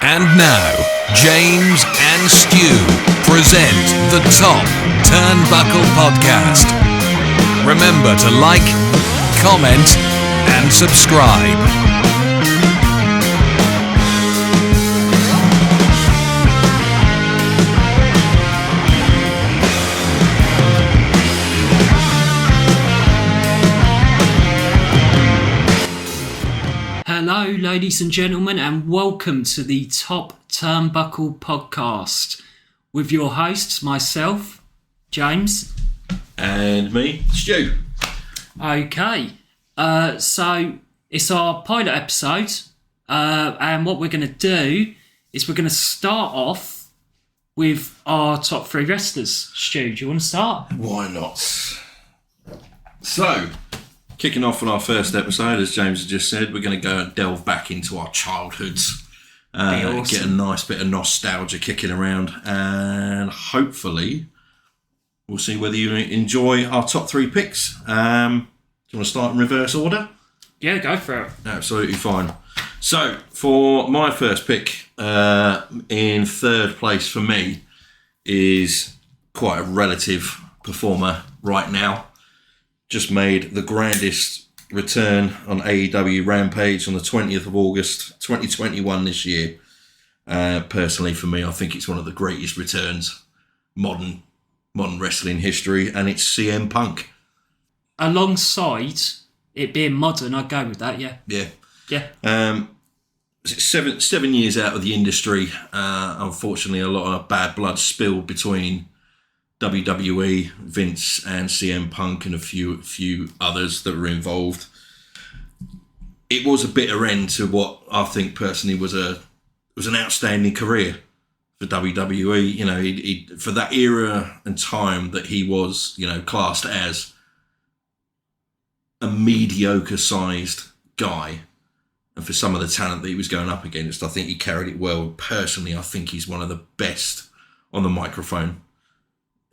And now, James and Stu present the Top Turnbuckle Podcast. Remember to like, comment, and subscribe. Hello, ladies and gentlemen, and welcome to the Top Turnbuckle Podcast with your hosts, myself, James. And me, Stu. Okay, so it's our pilot episode, and what we're going to do is we're going to start off with our top three wrestlers. Stu, do you want to start? Why not? So, kicking off on our first episode, as James has just said, we're going to go and delve back into our childhoods. Awesome. Get a nice bit of nostalgia kicking around, and hopefully we'll see whether you enjoy our top three picks. Do you want to start in reverse order? Yeah, go for it. Absolutely fine. So, for my first pick, in third place for me is quite a relative performer right now. Just made the grandest return on AEW Rampage on the 20th of August 2021 this year. Personally, for me, I think it's one of the greatest returns modern wrestling history, and it's CM Punk. Alongside it being modern, I'd go with that, yeah. Yeah. 7 years out of the industry. Unfortunately, a lot of bad blood spilled between WWE, Vince and CM Punk and a few others that were involved. It was a bitter end to what I think personally was an outstanding career for WWE. You know, he for that era and time that he was, you know, classed as a mediocre-sized guy, and for some of the talent that he was going up against, I think he carried it well. Personally, I think he's one of the best on the microphone.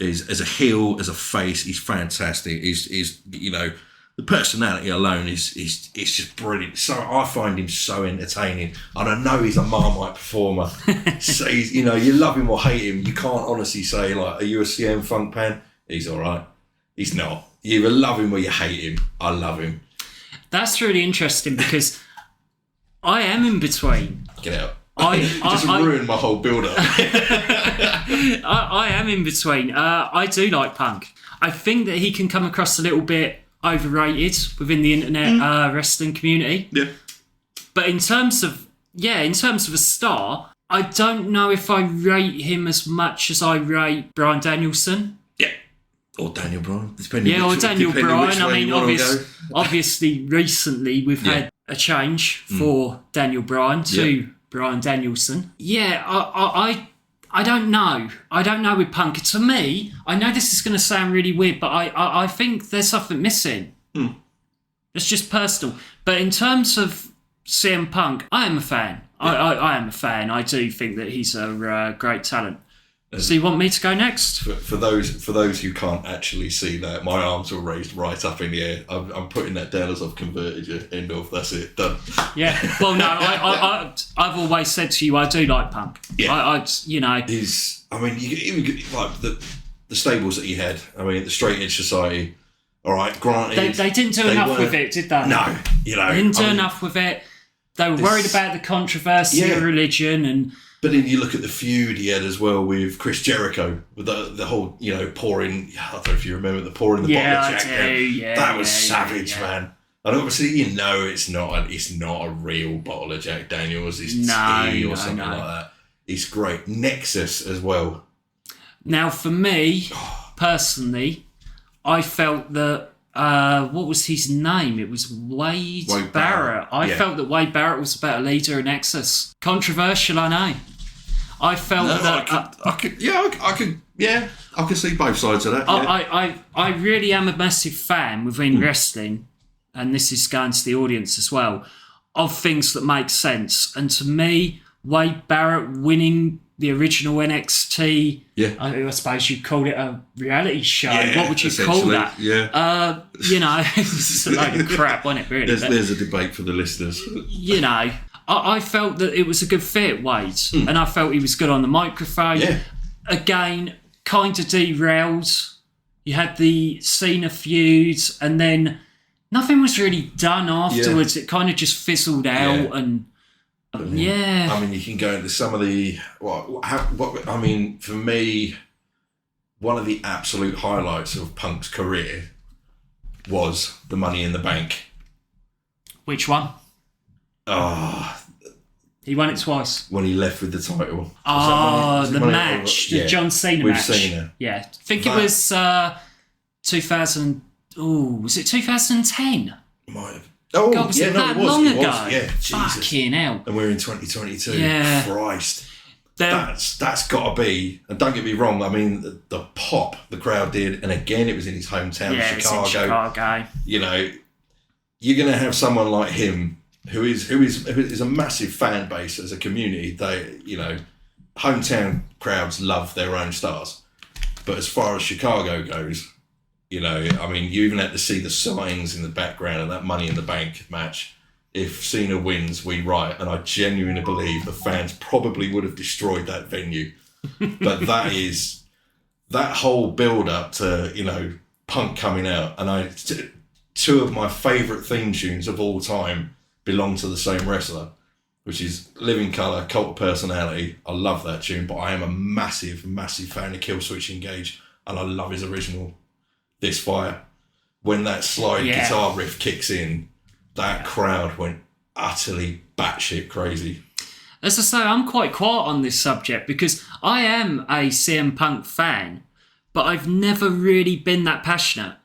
As a heel, as a face, he's fantastic. He's you know, the personality alone is just brilliant. So I find him so entertaining, and I know he's a Marmite performer. So he's, you know, you love him or hate him. You can't honestly say like, are you a CM Punk fan? He's all right. He's not. You either love him or you hate him. I love him. That's really interesting because I am in between. Get out. Just ruined my whole build-up. I am in between. I do like Punk. I think that he can come across a little bit overrated within the internet wrestling community. Yeah. But in terms of a star, I don't know if I rate him as much as I rate Bryan Danielson. Yeah. Or Daniel Bryan. Depending or Daniel Bryan. I mean, obviously, recently we've had a change for Daniel Bryan to Bryan Danielson. Yeah, I don't know. I don't know with Punk. To me, I know this is going to sound really weird, but I think there's something missing. It's just personal. But in terms of CM Punk, I am a fan. Yeah. I am a fan. I do think that he's a great talent. So you want me to go next? For those who can't actually see that, my arms were raised right up in the air. I'm putting that down as I've converted you. End of. That's it. Done. Yeah. Well, no, I've always said to you, I do like Punk. Yeah. You know. I mean, you even like the stables that he had. I mean, the Straight Edge Society. All right, granted. They didn't do enough with it, did they? No. You know. They didn't do enough with it. They were worried about the controversy of religion and. But then you look at the feud he had as well with Chris Jericho, with the whole, you know, pouring. I don't know if you remember the pouring the bottle of Jack. That was savage, man. And obviously, you know, it's not a real bottle of Jack Daniels. It's tea or something like that. It's great. Nexus as well. Now, for me personally, I felt that what was his name? It was Wade Barrett. I felt that Wade Barrett was a better leader in Nexus. Controversial, I know. I felt that I could see both sides of that. I really am a massive fan within wrestling, and this is going to the audience as well, of things that make sense. And to me, Wade Barrett winning the original NXT, I suppose you'd call it a reality show. What would you call that? Yeah. You know, it's a load of crap, wasn't it, really? There's a debate for the listeners. You know, I felt that it was a good fit, Wade, and I felt he was good on the microphone. Yeah. Again, kind of derailed. You had the Cena feuds, and then nothing was really done afterwards. It kind of just fizzled out, and I mean, you can go into some of the I mean, for me, one of the absolute highlights of Punk's career was the Money in the Bank. Which one? He won it twice. When he left with the title. The match. The John Cena match. With Cena. Yeah. I think it was 2000... Oh, was it 2010? Might have. Oh, God, was it that long ago? Yeah, Jesus. Fucking hell. And we're in 2022. Yeah. Christ. That's got to be... And don't get me wrong, I mean, the pop the crowd did, and again, it was in his hometown, Chicago. Chicago. It's in Chicago. You know, you're going to have someone like him who is a massive fan base as a community. They, you know, hometown crowds love their own stars. But as far as Chicago goes, you know, I mean, you even had to see the signs in the background of that Money in the Bank match. If Cena wins, we riot. And I genuinely believe the fans probably would have destroyed that venue. But that whole build-up to, you know, Punk coming out. And two of my favourite theme tunes of all time belong to the same wrestler, which is Living Colour, Cult of Personality. I love that tune, but I am a massive, massive fan of Killswitch Engage. And I love his original This Fire. When that slide guitar riff kicks in, that crowd went utterly batshit crazy. As I say, I'm quite quiet on this subject because I am a CM Punk fan, but I've never really been that passionate.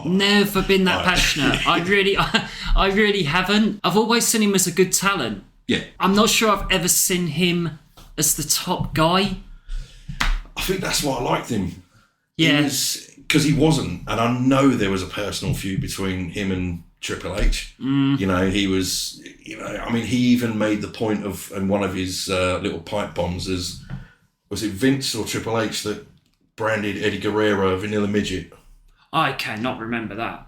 Never been that passionate. I really haven't. I've always seen him as a good talent. Yeah. I'm not sure I've ever seen him as the top guy. I think that's why I liked him. Yeah. Because he wasn't. And I know there was a personal feud between him and Triple H. You know, he was, you know, I mean, he even made the point of, in one of his little pipe bombs, as, was it Vince or Triple H that branded Eddie Guerrero a vanilla midget? I cannot remember that.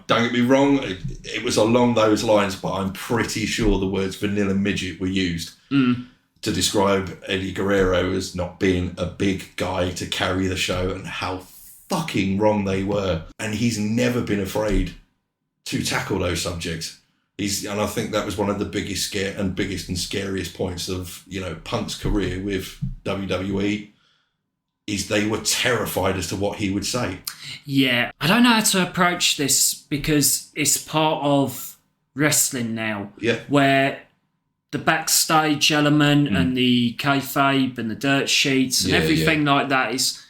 Don't get me wrong, it was along those lines, but I'm pretty sure the words vanilla midget were used to describe Eddie Guerrero as not being a big guy to carry the show, and how fucking wrong they were. And he's never been afraid to tackle those subjects. And I think that was one of the biggest and scariest points of, you know, Punk's career with WWE, is they were terrified as to what he would say. Yeah. I don't know how to approach this because it's part of wrestling now. Yeah. Where the backstage element and the kayfabe and the dirt sheets and everything like that is,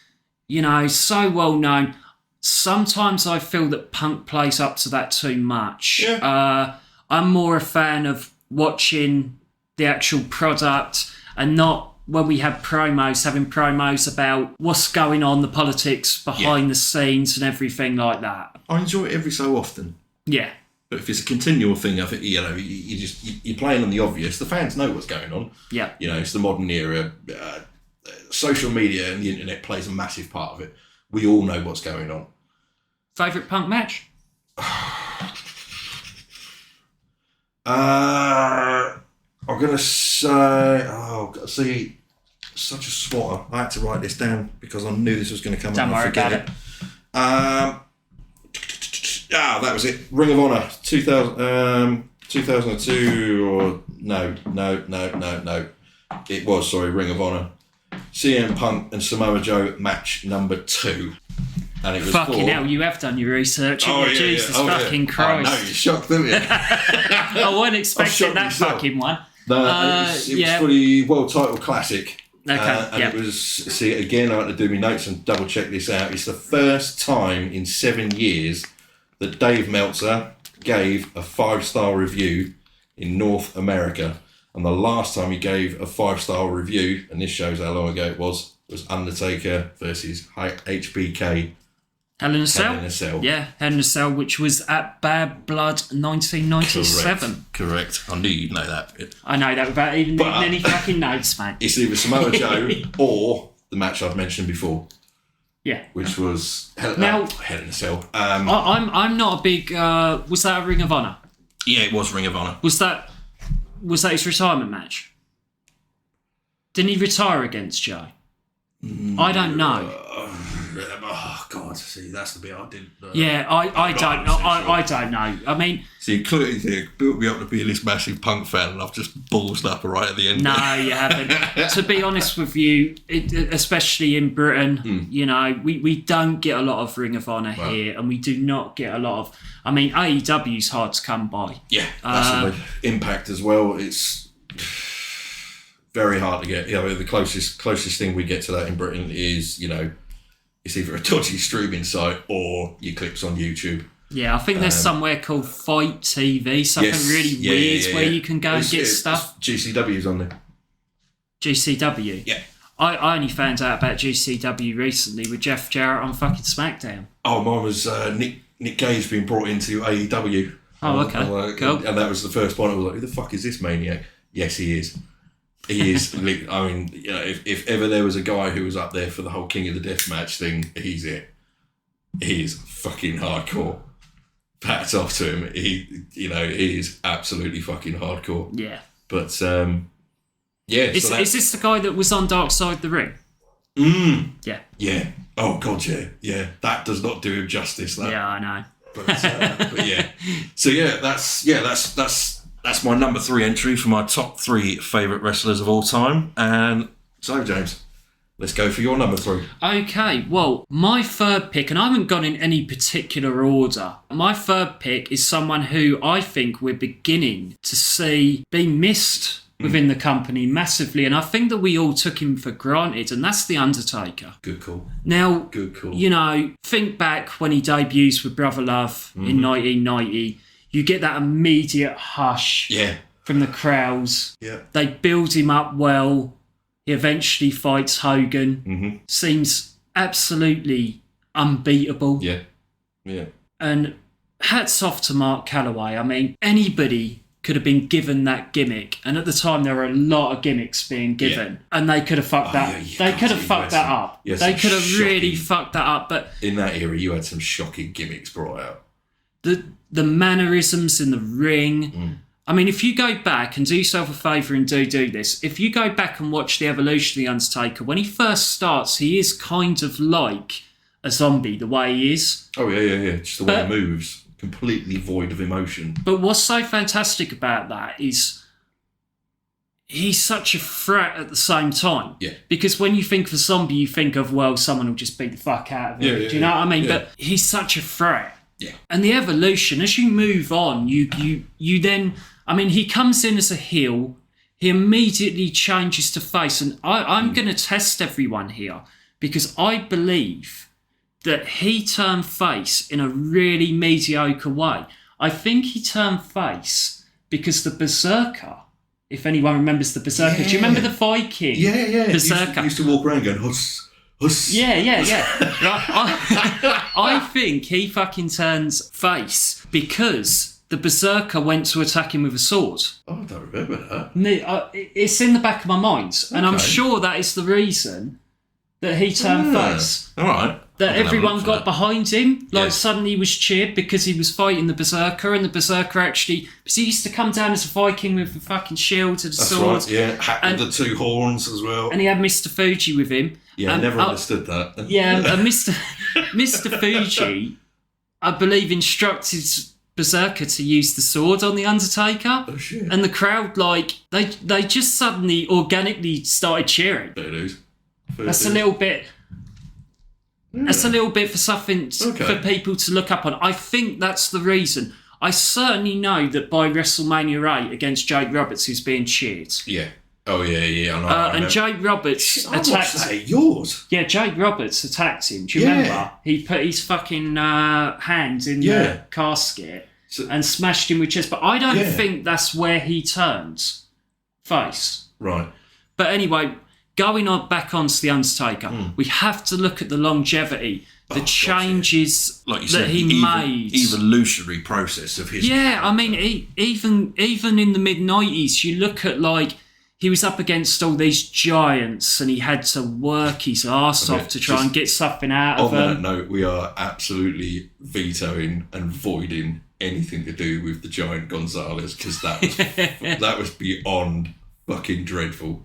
you know, so well known. Sometimes I feel that Punk plays up to that too much. Yeah. I'm more a fan of watching the actual product and not when we have promos, having promos about what's going on, the politics behind the scenes and everything like that. I enjoy it every so often. Yeah. But if it's a continual thing, I think, you know, you're playing on the obvious. The fans know what's going on. Yeah. You know, it's the modern era. Social media and the internet plays a massive part of it. We all know what's going on. Favourite Punk match? I'm going to say... see, such a swatter. I had to write this down because I knew this was going to come up and I forget it. That was it. Ring of Honor, 2002, or no. It was, Ring of Honor. CM Punk and Samoa Joe match number 2. And it was fucking hell, you have done your research. Jesus fucking Christ. I know, you're shocked, didn't you? I wasn't expecting that fucking one. No, it was for the World Title Classic. Okay, it was, see, again, I had to do my notes and double check this out. It's the first time in 7 years that Dave Meltzer gave a 5-star review in North America. And the last time he gave a 5-star review, and this shows how long ago it was Undertaker versus HBK. Hell in a Cell? Yeah, Hell in a Cell, which was at Bad Blood 1997. Correct. I knew you'd know that bit. I know that without even needing any fucking notes, mate. It's either Samoa Joe or the match I've mentioned before. Yeah. Which was Hell in a Cell. I'm not a big... was that a Ring of Honor? Yeah, it was Ring of Honor. Was that his retirement match? Didn't he retire against Joe? I don't know. Oh God! See, that's the bit I didn't. I don't know. I don't know. I mean, see, clearly they built me up to being this massive punk fan, and I've just ballsed up right at the end. No, you haven't. To be honest with you, especially in Britain, you know, we don't get a lot of Ring of Honor here, and we do not get a lot of. I mean, AEW's hard to come by. Yeah, massively. Impact as well. It's very hard to get. You know, the closest thing we get to that in Britain is, you know, it's either a dodgy streaming site or your clips on YouTube. Yeah, I think there's somewhere called Fight TV, something really weird where you can go and get stuff. GCW's on there. GCW? Yeah. I only found out about GCW recently with Jeff Jarrett on fucking SmackDown. Oh, mine was Nick Gage being brought into AEW. Oh, okay. Cool. And that was the first point. I was like, who the fuck is this maniac? Yes, he is. He is. I mean, you know, if ever there was a guy who was up there for the whole King of the Death match thing, he's it. He is fucking hardcore. Hats off to him. He is absolutely fucking hardcore. Yeah. But Is this the guy that was on Dark Side of the Ring? Yeah. Yeah. Oh God, yeah. Yeah. That does not do him justice. That. Yeah, I know. But yeah. So that's my number 3 entry for my top 3 favourite wrestlers of all time. And so, James, let's go for your number 3. Okay, well, my third pick, and I haven't gone in any particular order. My third pick is someone who I think we're beginning to see being missed within the company massively, and I think that we all took him for granted, and that's The Undertaker. Good call. Now, good call. You know, think back when he debuts with Brother Love in 1990. You get that immediate hush from the crowds. Yeah. They build him up well. He eventually fights Hogan. Seems absolutely unbeatable. Yeah. Yeah. And hats off to Mark Calloway. I mean, anybody could have been given that gimmick. And at the time, there were a lot of gimmicks being given. And they could have fucked that. They could have fucked that up. They could have really fucked that up. But in that era, you had some shocking gimmicks brought out. The mannerisms in the ring. I mean, if you go back and do yourself a favour and do this, if you go back and watch the evolution of The Undertaker, when he first starts, he is kind of like a zombie, the way he is. Oh, yeah. Just the way he moves. Completely void of emotion. But what's so fantastic about that is he's such a threat at the same time. Yeah. Because when you think of a zombie, you think of, well, someone will just beat the fuck out of him. Do you know what I mean? Yeah. But he's such a threat. Yeah. And the evolution, as you move on, you then... I mean, he comes in as a heel. He immediately changes to face. And I'm going to test everyone here because I believe that he turned face in a really mediocre way. I think he turned face because the Berserker, if anyone remembers the Berserker, do you remember the Viking? Yeah. Berserker. Used to walk around going, huss. Yeah. I think he fucking turns face because the Berserker went to attack him with a sword. Oh, I don't remember that. It's in the back of my mind, and I'm sure that is the reason that he turned face. All right. That everyone got behind him. Suddenly he was cheered because he was fighting the Berserker, and the Berserker actually... Because he used to come down as a Viking with a fucking shield and a sword. That's right, yeah. And the 2 horns as well. And he had Mr. Fuji with him. Yeah, I never understood that. Yeah, and Mr. Fuji, I believe, instructed Berserker to use the sword on The Undertaker. Oh, shit. And the crowd, they just suddenly organically started cheering. There it is. That's a little bit... That's a little bit for something for people to look up on. I think that's the reason. I certainly know that by WrestleMania 8 against Jake Roberts, who's being cheered. Yeah. Oh, yeah. I know. And Jake Roberts attacked... yours. Yeah, Jake Roberts attacked him. Do you remember? He put his fucking hand in the casket and smashed him with chest. But I don't think that's where he turns face. Right. But anyway... Going on back onto The Undertaker, we have to look at the longevity, the changes like you that said, he made. Evolutionary process of his... Yeah, I mean, even in the mid-90s, you look at, he was up against all these giants and he had to work his arse off to try and get something out of them. On that note, we are absolutely vetoing and voiding anything to do with the giant Gonzalez, because that was beyond fucking dreadful.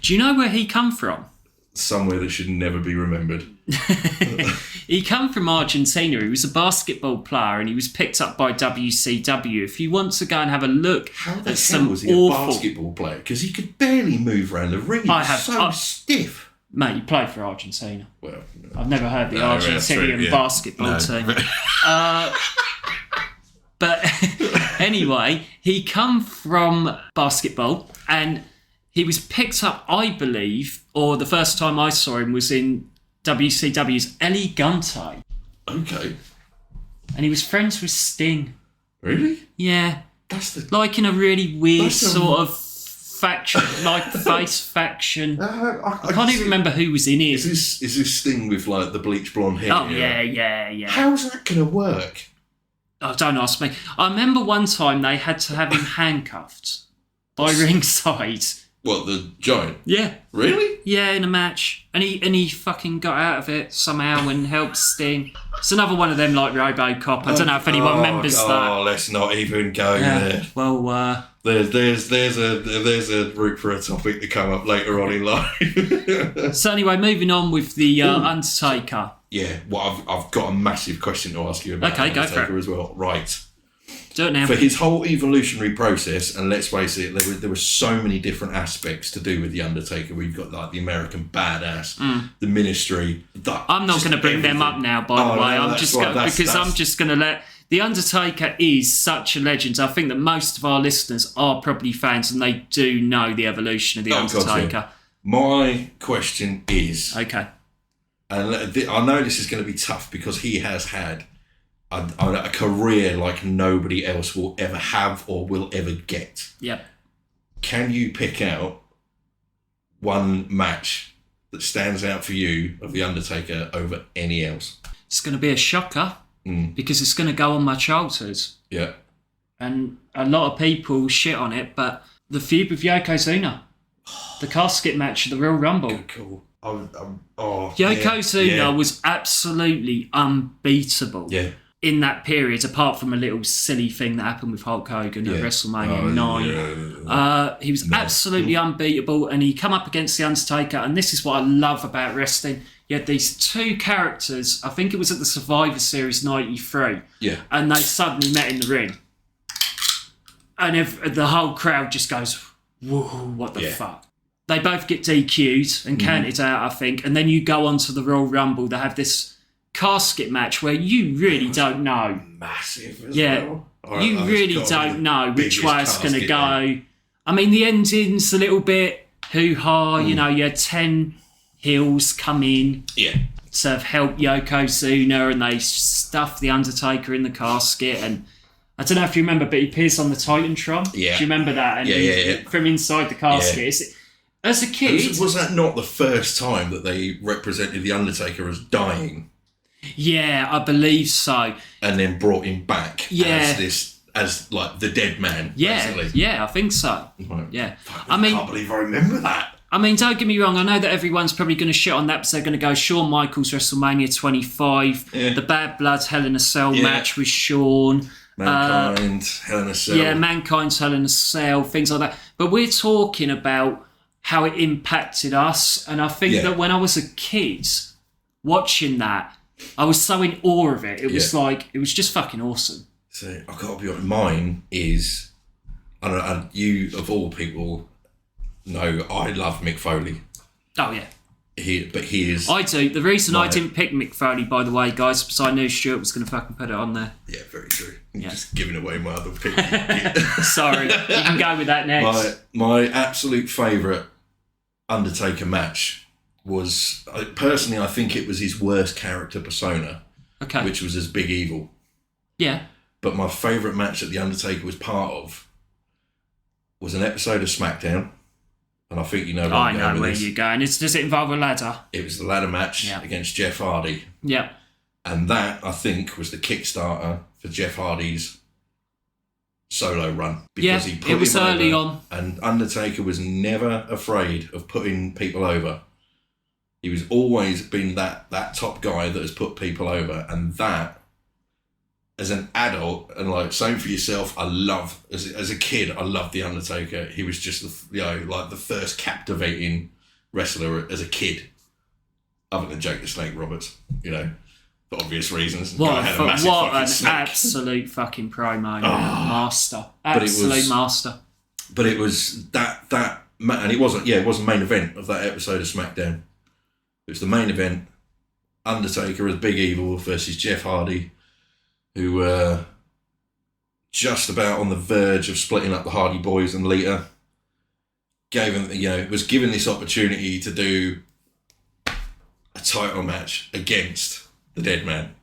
Do you know where he come from? Somewhere that should never be remembered. He come from Argentina. He was a basketball player and he was picked up by WCW. If you want to go and have a look at some was he a basketball player? Because he could barely move around the ring. He was so stiff. Mate, you played for Argentina. Well, I've never heard the Argentinian basketball team. But anyway, he come from basketball and he was picked up, I believe, or the first time I saw him was in WCW's Elegante. Okay. And he was friends with Sting. Really? Yeah. Like in a really weird sort of faction, like face faction. I can't even remember who was in it. Is this Sting with like the bleach blonde hair? Oh, yeah. How's that going to work? Oh, don't ask me. I remember one time they had to have him handcuffed by ringside. What, the giant? Yeah. Really? Yeah, in a match. And he fucking got out of it somehow and helped Sting. It's another one of them like RoboCop. I don't know if anyone remembers that. Oh, let's not even go there. Well, there's a route for a topic to come up later on in life. So anyway, moving on with the Undertaker. Yeah, well, I've got a massive question to ask you about Undertaker as well. Right. Do it now. For his whole evolutionary process, and let's face it, there were so many different aspects to do with the Undertaker. We've got like the American Badass, the Ministry. I'm not going to bring them up now, by the way. I'm just going to let the Undertaker is such a legend. I think that most of our listeners are probably fans, and they do know the evolution of the Undertaker. God, my question is okay, and I know this is going to be tough because he has had a career like nobody else will ever have or will ever get. Yep. Can you pick out one match that stands out for you of The Undertaker over any else? It's going to be a shocker because it's going to go on my childhood. Yeah. And a lot of people shit on it, but the feud with Yokozuna, the casket match of the Royal Rumble. Good call. Yokozuna was absolutely unbeatable. Yeah. In that period, apart from a little silly thing that happened with Hulk Hogan at WrestleMania 9. He was absolutely unbeatable, and he come up against The Undertaker, and this is what I love about wrestling. You had these two characters, I think it was at the Survivor Series 93, and they suddenly met in the ring. And the whole crowd just goes, whoa, what the fuck? They both get DQ'd and counted out, I think, and then you go on to the Royal Rumble. They have this casket match where you really don't know. Massive as well. You really don't know which way it's going to go. I mean, the ending's a little bit hoo-ha. You know, you had 10 heels come in to help Yokozuna, and they stuffed The Undertaker in the casket. And I don't know if you remember, but he appears on the Titantron. Yeah. Do you remember that? And from inside the casket. Yeah. As a kid... Was that not the first time that they represented The Undertaker as dying? Yeah, I believe so. And then brought him back as like the dead man, basically. Yeah, I think so. Right. Yeah. I can't believe I remember that. I mean, don't get me wrong, I know that everyone's probably going to shit on that because they're going to go Shawn Michaels WrestleMania 25, the Bad Blood Hell in a Cell match with Shawn. Mankind, Hell in a Cell. Yeah, Mankind's Hell in a Cell, things like that. But we're talking about how it impacted us, and I think that when I was a kid watching that, I was so in awe of it. It was like, it was just fucking awesome. So I've got to be honest, mine is, I don't know, you of all people know I love Mick Foley. Oh yeah. He is. I do. The reason I didn't pick Mick Foley, by the way, guys, because I knew Stuart was going to fucking put it on there. Yeah, very true. You're just giving away my other pick. Sorry, you can go with that next. My absolute favourite Undertaker match was, personally, I think it was his worst character persona, which was as Big Evil. Yeah. But my favourite match that The Undertaker was part of was an episode of Smackdown. And I think you know where I'm going with this. You're going. Does it involve a ladder? It was the ladder match against Jeff Hardy. Yeah. And that, I think, was the Kickstarter for Jeff Hardy's solo run. Because he put it was him early over, on. And Undertaker was never afraid of putting people over. He was always been that top guy that has put people over. And that, as an adult, and like, same for yourself, as a kid, I loved The Undertaker. He was just, like the first captivating wrestler as a kid, other than Jake the Snake Roberts, for obvious reasons. What an absolute fucking promo, master. Absolute master. But it was that, and it wasn't main event of that episode of SmackDown. It was the main event, Undertaker as Big Evil versus Jeff Hardy, who were just about on the verge of splitting up the Hardy Boys and Lita. Was given this opportunity to do a title match against the Dead Man.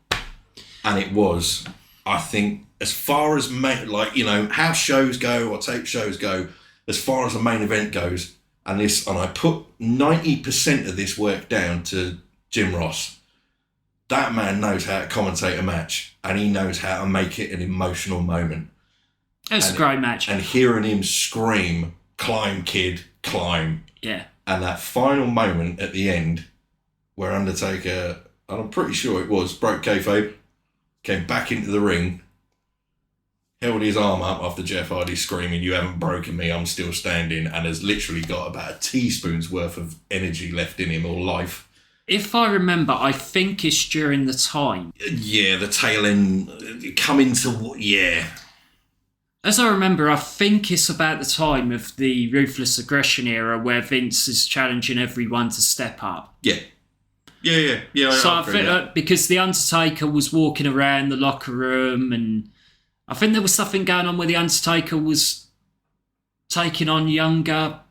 And it was, I think, as far as how shows go or tape shows go, as far as the main event goes, and I put 90% of this work down to Jim Ross. That man knows how to commentate a match, and he knows how to make it an emotional moment. It's a great match. And hearing him scream, "Climb, kid, climb." Yeah. And that final moment at the end where Undertaker, and I'm pretty sure it was, broke kayfabe, came back into the ring, held his arm up after Jeff Hardy screaming, "You haven't broken me, I'm still standing," and has literally got about a teaspoon's worth of energy left in him, or life. If I remember, I think it's during the time. Yeah, the tail end, coming to, yeah. As I remember, I think it's about the time of the Ruthless Aggression era where Vince is challenging everyone to step up. Yeah. Yeah. So I think because The Undertaker was walking around the locker room, and I think there was something going on where The Undertaker was taking on younger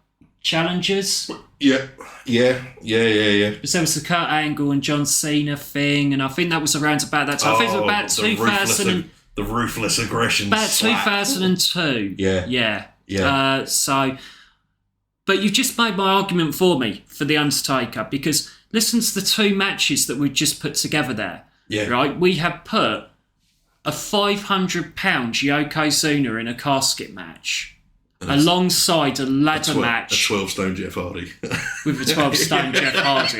challengers. Yeah. Because there was the Kurt Angle and John Cena thing, and I think that was around about that time. I think it was about 2000. The Ruthless Aggression. About 2002. Yeah. But you just made my argument for me for The Undertaker, because listen to the two matches that we've just put together there. Yeah. Right? We have put a 500-pound Yokozuna in a casket match alongside a ladder match. A 12-stone Jeff Hardy. With a 12-stone Jeff Hardy.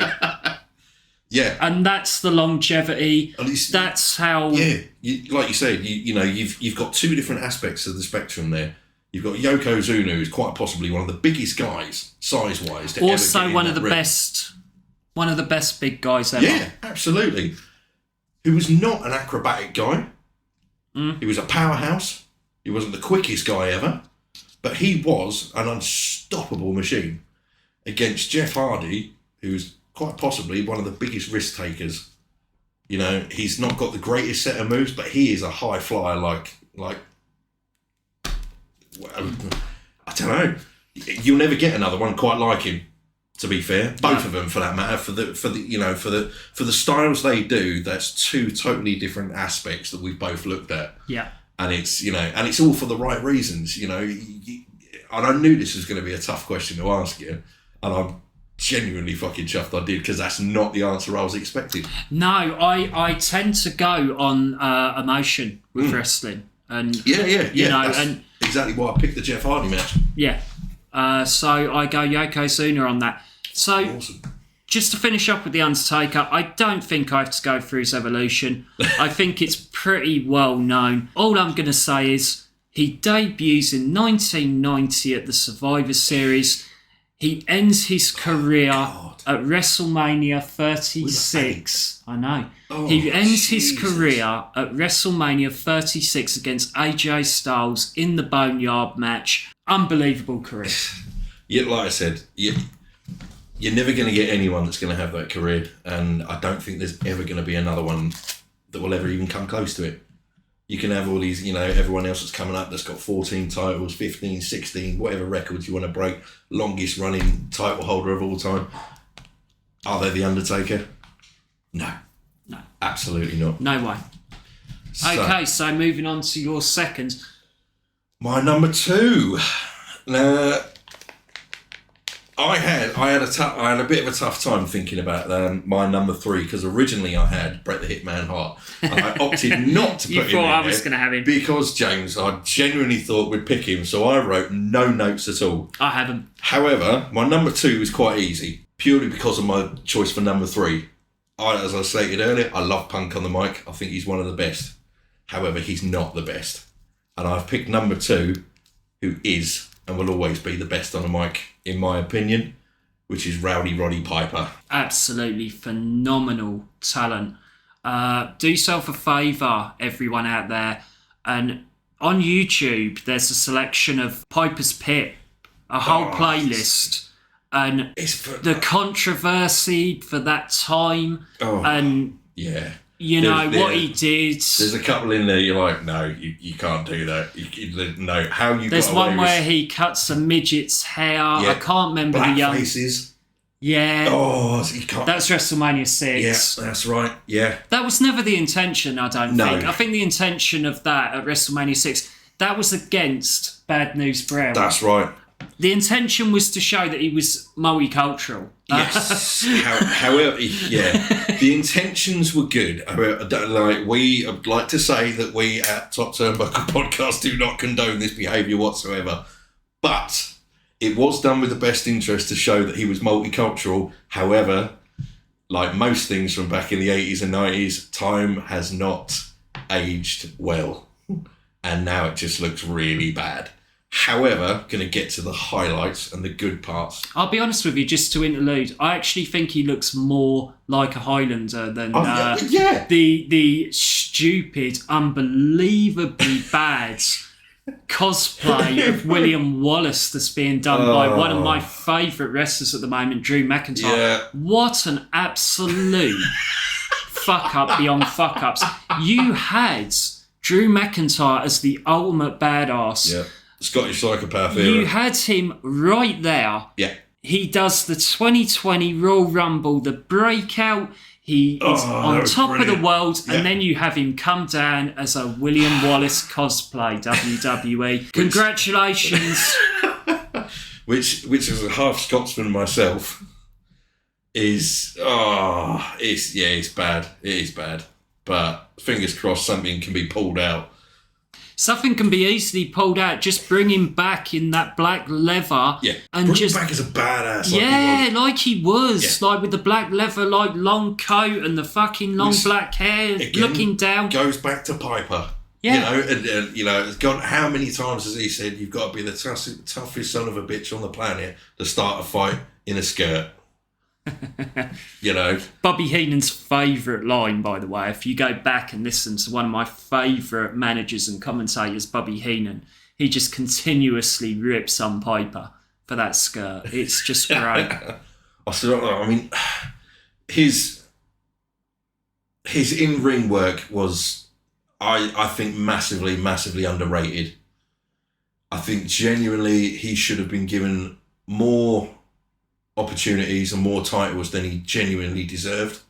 Yeah. And that's the longevity. That's how... Yeah. Like you said, you've got two different aspects of the spectrum there. You've got Yokozuna, who's quite possibly one of the biggest guys, size-wise. Also one of the best big guys ever. Yeah, absolutely. Who was not an acrobatic guy. He was a powerhouse. He wasn't the quickest guy ever. But he was an unstoppable machine against Jeff Hardy, who's quite possibly one of the biggest risk takers. He's not got the greatest set of moves, but he is a high flyer. I don't know. You'll never get another one quite like him. To be fair, both of them, for that matter, for the styles they do, that's two totally different aspects that we've both looked at. Yeah. And it's all for the right reasons. And I knew this was going to be a tough question to ask you, and I'm genuinely fucking chuffed I did, because that's not the answer I was expecting. No, I tend to go on emotion with wrestling, and and exactly why I picked the Jeff Hardy match. Yeah, so I go Yokozuna on that. So awesome. Just to finish up with The Undertaker, I don't think I have to go through his evolution. I think it's pretty well known. All I'm going to say is he debuts in 1990 at the Survivor Series. He ends his career at WrestleMania 36. I know. He ends his career at WrestleMania 36 against AJ Styles in the Boneyard match. Unbelievable career. Yeah, like I said, you're never going to get anyone that's going to have that career, and I don't think there's ever going to be another one that will ever even come close to it. You can have all these, everyone else that's coming up that's got 14 titles, 15, 16, whatever records you want to break, longest running title holder of all time. Are they The Undertaker? No. Absolutely not. No way. Okay, so moving on to your second. My number two. Now, I had a bit of a tough time thinking about my number 3 because originally I had Bret the Hitman Hart, and I opted not to put him in there. You thought I was going to have him because James, I genuinely thought we'd pick him, so I wrote no notes at all. I haven't. However, my number 2 was quite easy, purely because of my choice for number 3. As I stated earlier, I love Punk on the mic. I think he's one of the best. However, he's not the best, and I've picked number 2, who is and will always be the best on the mic, in my opinion, which is Roddy Piper. Absolutely phenomenal talent. Do yourself a favour, everyone out there, and on YouTube there's a selection of Piper's Pit, a whole playlist, and the controversy for that time, and yeah. You know, what he did. There's a couple in there you're like, no, you can't do that. No, how you There's got one away where with... he cuts a midget's hair. Yeah. I can't remember Black the young... faces. Yeah. Oh, you can't... That's WrestleMania 6. Yeah, that's right. Yeah. That was never the intention, I don't No. think. I think the intention of that at WrestleMania 6, that was against Bad News Brown. That's right. The intention was to show that he was multicultural. Yes. However, yeah, the intentions were good. I'd like to say that we at Top Turnbuckle Podcast do not condone this behaviour whatsoever, but it was done with the best interest to show that he was multicultural. However, like most things from back in the 80s and 90s, time has not aged well, and now it just looks really bad. However, going to get to the highlights and the good parts. I'll be honest with you, just to interlude, I actually think he looks more like a Highlander than the stupid, unbelievably bad cosplay of William Wallace that's being done by one of my favourite wrestlers at the moment, Drew McIntyre. Yeah. What an absolute fuck up beyond fuck ups. You had Drew McIntyre as the ultimate badass. Yeah. Scottish psychopath era. You had him right there. Yeah. He does the 2020 Royal Rumble, the breakout. He is on top of the world, and then you have him come down as a William Wallace cosplay, WWE. Congratulations. which as a half Scotsman myself is it's bad. It is bad. But fingers crossed something can be pulled out. Something can be easily pulled out. Just bring him back in that black leather. Yeah, and bring just him back as a badass. Like he was. Yeah. Like with the black leather, like long coat and the fucking long black hair, again, looking down. Goes back to Piper. Yeah. You know, it's gone. How many times has he said you've got to be the toughest son of a bitch on the planet to start a fight in a skirt? You know, Bobby Heenan's favourite line, by the way, if you go back and listen to one of my favourite managers and commentators, Bobby Heenan, he just continuously rips on Piper for that skirt. It's just great. I mean, his in-ring work was, I think, massively underrated. I think genuinely he should have been given more opportunities and more titles than he genuinely deserved.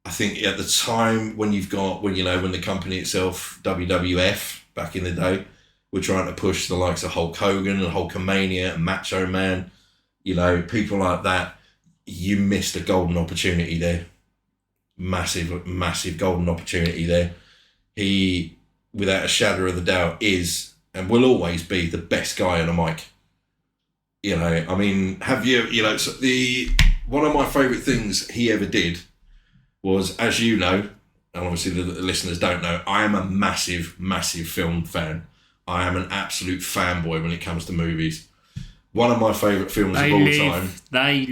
I think at the time when the company itself, WWF, back in the day, were trying to push the likes of Hulk Hogan and Hulkamania and Macho Man, you know, people like that, you missed a golden opportunity there. Massive golden opportunity there. He, without a shadow of a doubt, is and will always be the best guy on a mic. You know, I mean, one of my favourite things he ever did was, as you know, and obviously the listeners don't know, I am a massive film fan. I am an absolute fanboy when it comes to movies. One of my favourite films of all time is They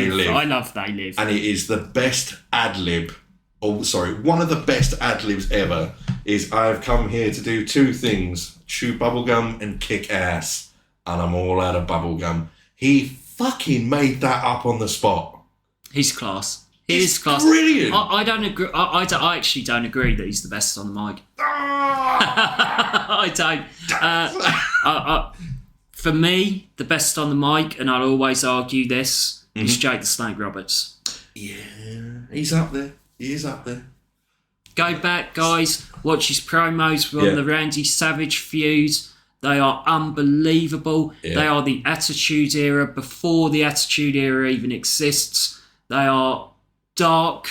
Live. I love They Live. And it is the best ad-lib, one of the best ad-libs ever, is I've come here to do two things, chew bubblegum and kick ass. And I'm all out of bubblegum. He fucking made that up on the spot. He's class. He's class. Brilliant. I don't agree. I actually don't agree that he's the best on the mic. I don't. For me, the best on the mic, and I'll always argue this, is Jake the Snake Roberts. Yeah, he's up there. He is up there. Go back, guys. Watch his promos on the Randy Savage feud. They are unbelievable. Yeah. They are the Attitude Era before the Attitude Era even exists. They are dark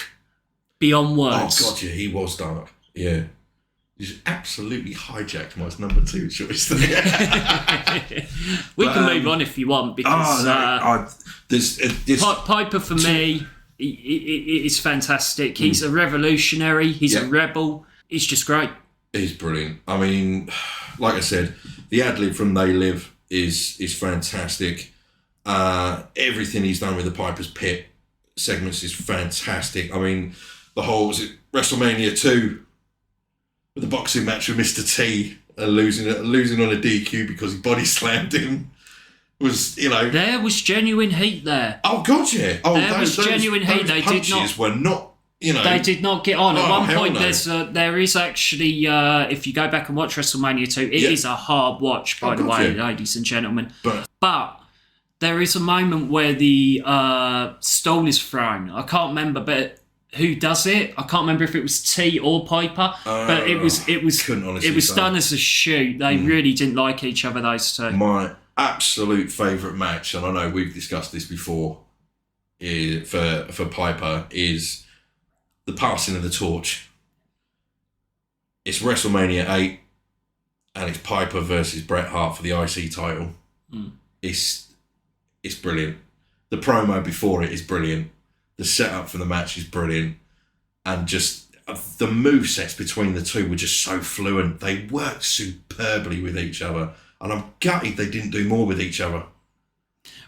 beyond words. Oh, God, yeah, he was dark. Yeah. He's absolutely hijacked my number 2 choice there. We can move on if you want, because Piper, for me, he is fantastic. He's a revolutionary. He's a rebel. He's just great. He's brilliant. I mean, like I said, the ad-lib from They Live is fantastic. Everything he's done with the Piper's Pit segments is fantastic. I mean, the whole, was it WrestleMania 2, with the boxing match with Mr. T, losing on a DQ because he body slammed him, was, you know... There was genuine heat there. Oh, God, yeah. Oh, there was genuine heat. They punches were not... You know, they did not get on. At one point, no. there is actually, if you go back and watch WrestleMania 2, it is a hard watch, by the way, ladies and gentlemen. But there is a moment where the stole is thrown. I can't remember, but who does it? I can't remember if it was T or Piper, but it was done as a shoot. They really didn't like each other, those two. My absolute favourite match, and I know we've discussed this before, for Piper is the passing of the torch. It's WrestleMania 8, and it's Piper versus Bret Hart for the IC title. It's brilliant. The promo before it is brilliant. The setup for the match is brilliant. And just the movesets between the two were just so fluent. They worked superbly with each other. And I'm gutted they didn't do more with each other.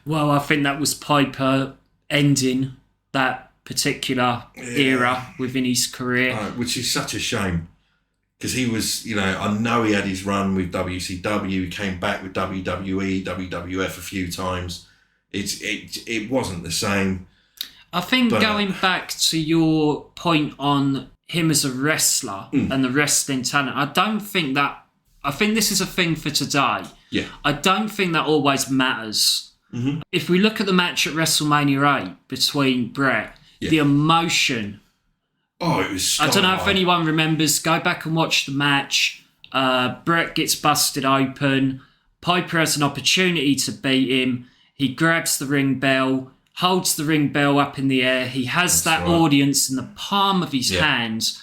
Well, I think that was Piper ending that particular era within his career. Which is such a shame. Because he was, you know, I know he had his run with WCW. He came back with WWE, WWF a few times. It wasn't the same. I think going back to your point on him as a wrestler and the wrestling talent, I think this is a thing for today. Yeah. I don't think that always matters. Mm-hmm. If we look at the match at WrestleMania 8 between Bret, the emotion. Oh, it was I don't know if anyone remembers. Go back and watch the match. Bret gets busted open. Piper has an opportunity to beat him. He grabs the ring bell, holds the ring bell up in the air. He has audience in the palm of his hands.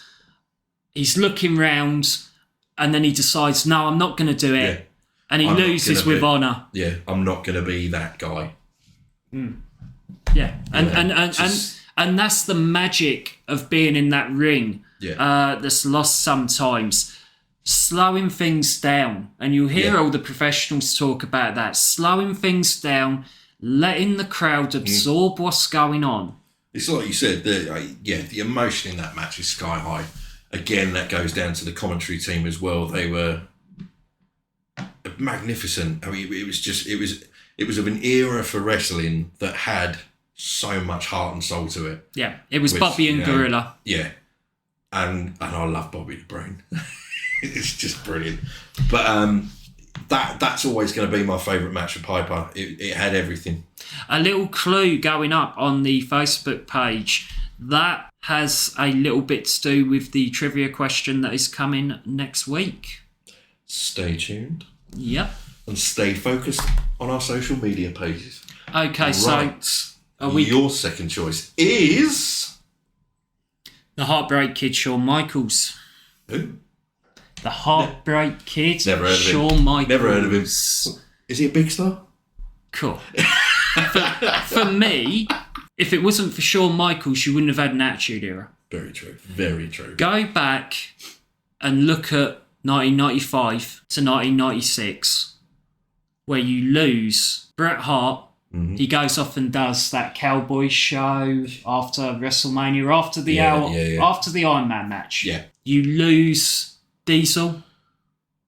He's looking round, and then he decides, no, I'm not going to do it. And he loses with honour. Yeah, I'm not going to be that guy. Yeah, and that's the magic of being in that ring that's lost sometimes. Slowing things down. And you'll hear all the professionals talk about that. Slowing things down, letting the crowd absorb what's going on. It's like you said, the emotion in that match is sky high. Again, that goes down to the commentary team as well. They were magnificent. I mean, it was of an era for wrestling that had so much heart and soul to it. Yeah, it was Bobby and Gorilla. Yeah, and I love Bobby the Brain. It's just brilliant. But that's always going to be my favourite match with Piper. It had everything. A little clue going up on the Facebook page. That has a little bit to do with the trivia question that is coming next week. Stay tuned. Yep. And stay focused on our social media pages. Okay, so your second choice is the Heartbreak Kid, Shawn Michaels. Who? The Heartbreak Kid, Never heard of Shawn him. Michaels. Never heard of him. Is he a big star? Cool. for me, if it wasn't for Shawn Michaels, you wouldn't have had an Attitude Era. Very true. Very true. Go back and look at 1995 to 1996, where you lose Bret Hart. Mm-hmm. He goes off and does that Cowboy show after WrestleMania, after the after the Iron Man match. Yeah. You lose Diesel,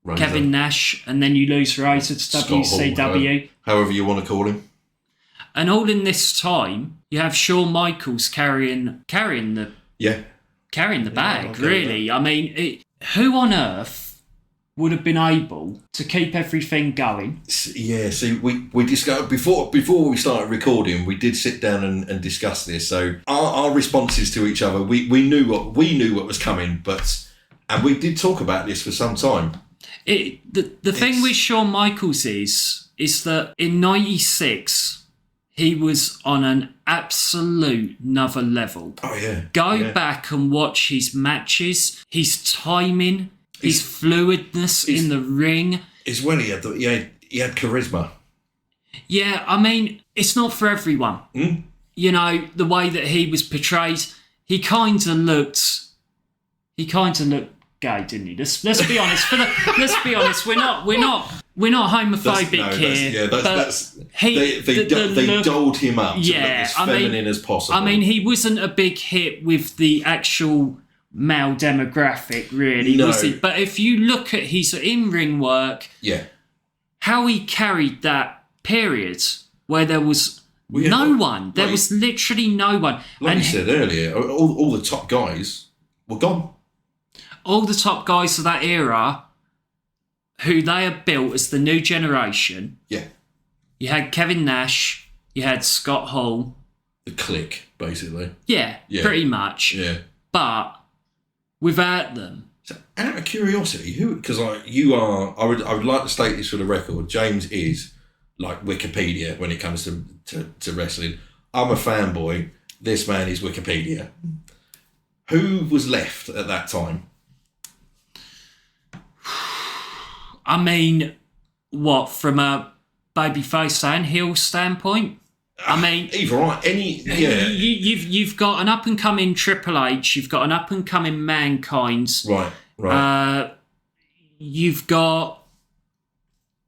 Razor. Kevin Nash, and then you lose Razor to WCW. However you want to call him. And all in this time, you have Shawn Michaels carrying the bag. Really, I mean, who on earth would have been able to keep everything going? Yeah, see, we discussed before we started recording. We did sit down and discuss this. So our responses to each other, we knew what was coming, and we did talk about this for some time. The thing with Shawn Michaels is that in 96, he was on an absolute another level. Oh, yeah. Go back and watch his matches, his timing, his fluidness in the ring. It's when he had charisma. Yeah, I mean, it's not for everyone. Mm. You know, the way that he was portrayed, he kind of looked gay, didn't he? Let's be honest. Let's be honest. We're not homophobic here. They dolled him up to look as feminine as possible. I mean, he wasn't a big hit with the actual male demographic, really, was he? But if you look at his in-ring work, how he carried that period where there was no one. There was literally no one. Like you said earlier, all the top guys were gone. All the top guys of that era, who they had built as the new generation. Yeah. You had Kevin Nash. You had Scott Hall. The clique, basically. Yeah, pretty much. Yeah. But without them. So, out of curiosity, who? Because I would like to state this for the record. James is like Wikipedia when it comes to wrestling. I'm a fanboy. This man is Wikipedia. Who was left at that time? I mean, what, from a babyface and heel standpoint? I mean, either or, You've got an up and coming Triple H. You've got an up and coming Mankind. Right. You've got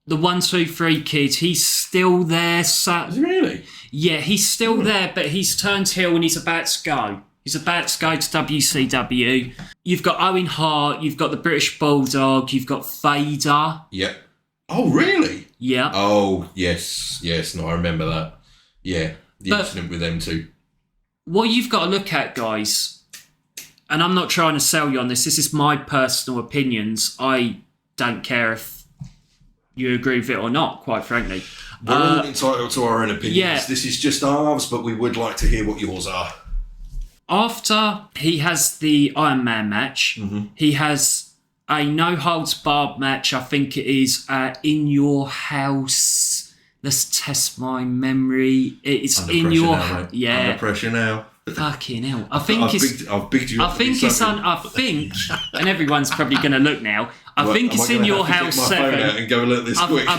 the 1, 2, 3 kid. He's still there. So, is he really? Yeah, he's still there, but he's turned heel and he's about to go. He's about to go to WCW. You've got Owen Hart. You've got the British Bulldog. You've got Vader. Yep. Oh, really? Yeah. Oh, yes. No, I remember that. Yeah, the incident with them two. What you've got to look at, guys, and I'm not trying to sell you on this. This is my personal opinions. I don't care if you agree with it or not, quite frankly. We're all entitled to our own opinions. Yeah. This is just ours, but we would like to hear what yours are. After he has the Iron Man match, he has a no-holds-barred match. I think it is In Your House. Let's test my memory. It's Under In Your House. Yeah. Under pressure now. Fucking hell. I think I've bigged you up. I think, and everyone's probably going to look now. I think it's In Your House 7. Phone out and go look this quick. I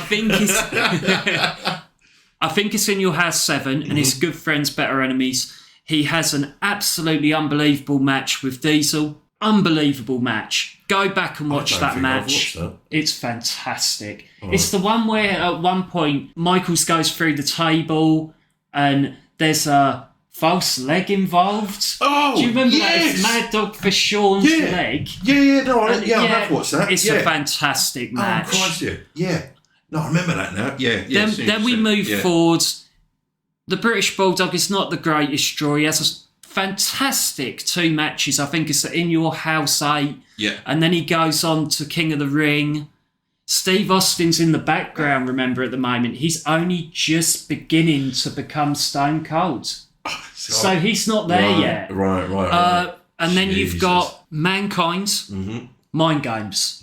think it's In Your House 7, and it's Good Friends, Better Enemies. He has an absolutely unbelievable match with Diesel. Unbelievable match. Go back and watch that match. It's fantastic. Oh. It's the one where at one point Michaels goes through the table and there's a false leg involved. Oh, do you remember that? It's Mad Dog for Shawn's leg. I have watched that. It's a fantastic match. Oh, Christ, yeah. No, I remember that now. Yeah. Then we move forward. The British Bulldog is not the greatest draw. He has a fantastic 2 matches. I think it's In Your House 8. Yeah. And then he goes on to King of the Ring. Steve Austin's in the background, remember, at the moment. He's only just beginning to become Stone Cold. So he's not there yet. Right. And then you've got Mankind, Mind Games.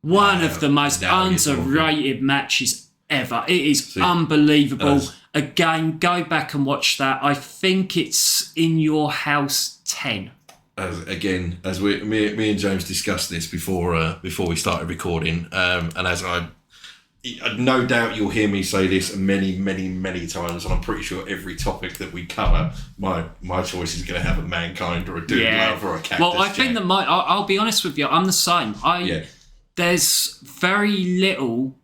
One of the most underrated matches ever. It is unbelievable. Again, go back and watch that. I think it's In Your House 10. As me and James discussed this before we started recording, and as I no doubt you'll hear me say this many times, and I'm pretty sure every topic that we cover, my choice is going to have a Mankind or a Dude Love or a Cactus Well, I think that I'll be honest with you, I'm the same. There's very little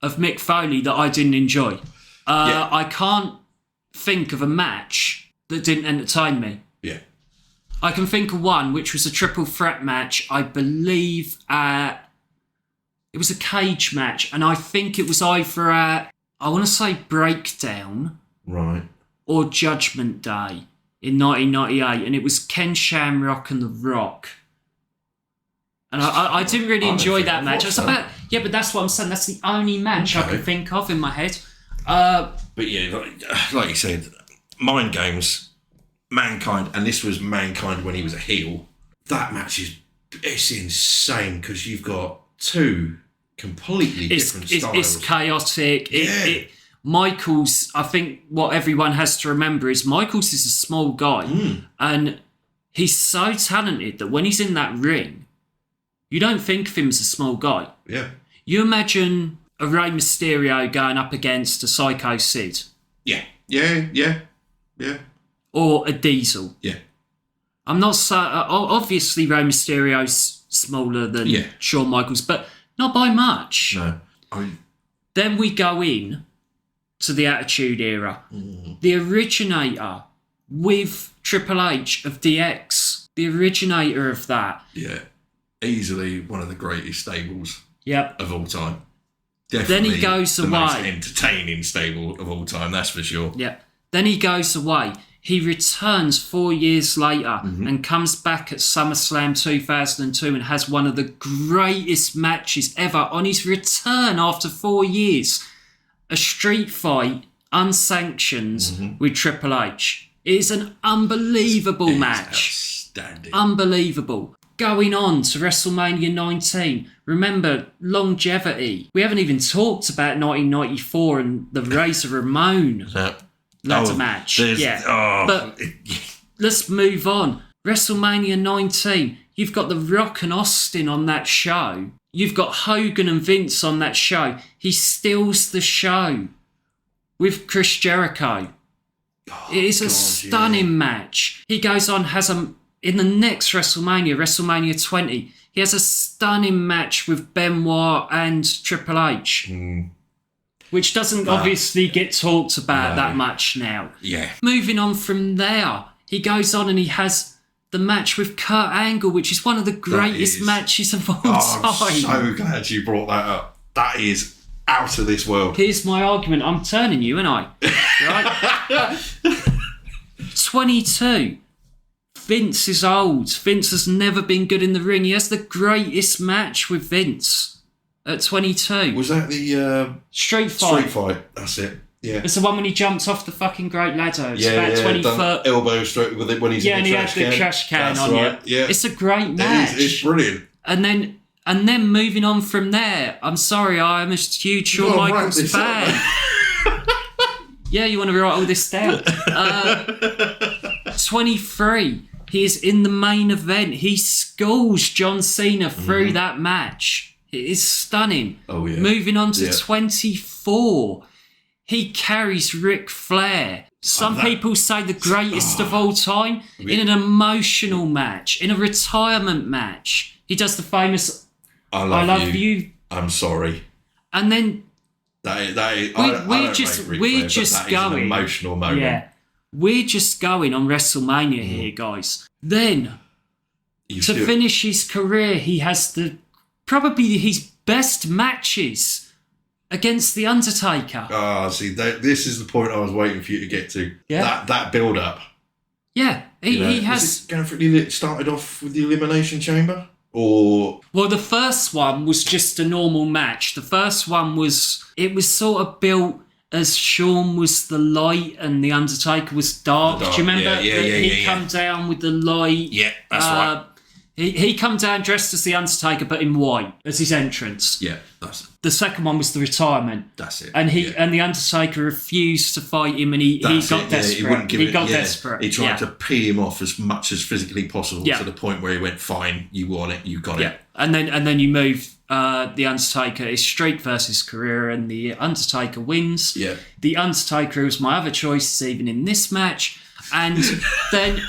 of Mick Foley that I didn't enjoy. I can't think of a match that didn't entertain me. Yeah. I can think of one, which was a triple threat match, I believe it was a cage match, and I think it was either at, I want to say Breakdown. Right. Or Judgment Day in 1998, and it was Ken Shamrock and The Rock. And I didn't really enjoy that match. But that's what I'm saying. That's the only match I can think of in my head. But yeah, like you said, Mind Games, Mankind, and this was Mankind when he was a heel. That match is It's insane because you've got two completely different styles. It's chaotic. Michaels, I think what everyone has to remember is Michaels is a small guy and he's so talented that when he's in that ring, you don't think of him as a small guy. Yeah. You imagine a Rey Mysterio going up against a Psycho Sid. Yeah. Or a Diesel. Yeah. I'm not so... obviously, Rey Mysterio's smaller than Shawn Michaels, but not by much. No. Then we go in to the Attitude Era. The originator with Triple H of DX. The originator of that. Yeah. Easily one of the greatest stables of all time. Then Definitely he goes the away. most entertaining stable of all time, that's for sure. Yeah. Then he goes away. He returns 4 years later and comes back at SummerSlam 2002 and has one of the greatest matches ever on his return after 4 years. A street fight, unsanctioned, with Triple H. It is an unbelievable match. Outstanding. Unbelievable. Going on to WrestleMania 19. Remember, longevity. We haven't even talked about 1994 and the Razor Ramon ladder match. But let's move on. WrestleMania 19. You've got The Rock and Austin on that show. You've got Hogan and Vince on that show. He steals the show with Chris Jericho. It is a stunning match. He goes on, in the next WrestleMania, WrestleMania 20, he has a stunning match with Benoit and Triple H. Which doesn't obviously get talked about that much now. Yeah. Moving on from there, he goes on and he has the match with Kurt Angle, which is one of the greatest matches of all time. I'm so glad you brought that up. That is out of this world. Here's my argument. I'm turning you, aren't I? Right? 22. Vince is old. Vince has never been good in the ring. He has the greatest match with Vince at 22. Was that the Street Fight? Street Fight, that's it. Yeah. It's the one when he jumps off the fucking Great Ladder. It's about 20 foot. Elbow stroke with it when he's in the trash can. Yeah, and he had the trash can that's on right. Yeah. It's a great match. It's brilliant. And then moving on from there, I'm sorry, I'm a huge Shawn Michaels fan. Yeah, you want to write all this down? 23. He is in the main event. He schools John Cena through that match. It is stunning. Oh, yeah. Moving on to 24. He carries Ric Flair. Some people say the greatest of all time in an emotional match, in a retirement match. He does the famous I love you. I'm sorry. And then we're just going an emotional moment. Yeah. We're just going on WrestleMania here, guys. Then to finish his career, he has probably his best matches against The Undertaker. See, this is the point I was waiting for you to get to. Yeah. That build-up. Yeah, he has... It started off with the Elimination Chamber? Or... Well, the first one was just a normal match. The first one was... It was sort of built as Shawn was the light and The Undertaker was dark. Do you remember? Yeah. He come down with the light. Yeah, that's right. He come down dressed as The Undertaker, but in white as his entrance. Yeah, that's it. The second one was the retirement. That's it. And The Undertaker refused to fight him, and he got desperate. He got desperate. He tried to pee him off as much as physically possible to the point where he went, "Fine, you want it, you got it." And then you move The Undertaker, his streak versus career, and The Undertaker wins. Yeah. The Undertaker was my other choice, even in this match. And then...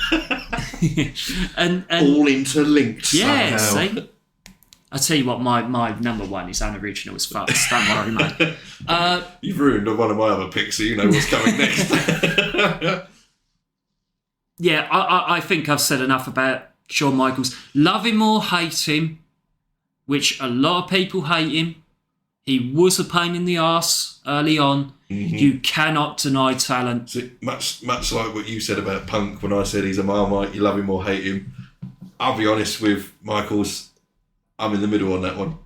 and all interlinked somehow. See? I'll tell you what, my number one is unoriginal as fuck. Don't worry, mate. You've ruined one of my other picks, so you know what's coming next. Yeah, I think I've said enough about Shawn Michaels. Love him or hate him, which a lot of people hate him. He was a pain in the arse early on. Mm-hmm. You cannot deny talent. So much like what you said about Punk when I said he's a Marmite, you love him or hate him. I'll be honest with Michaels, I'm in the middle on that one.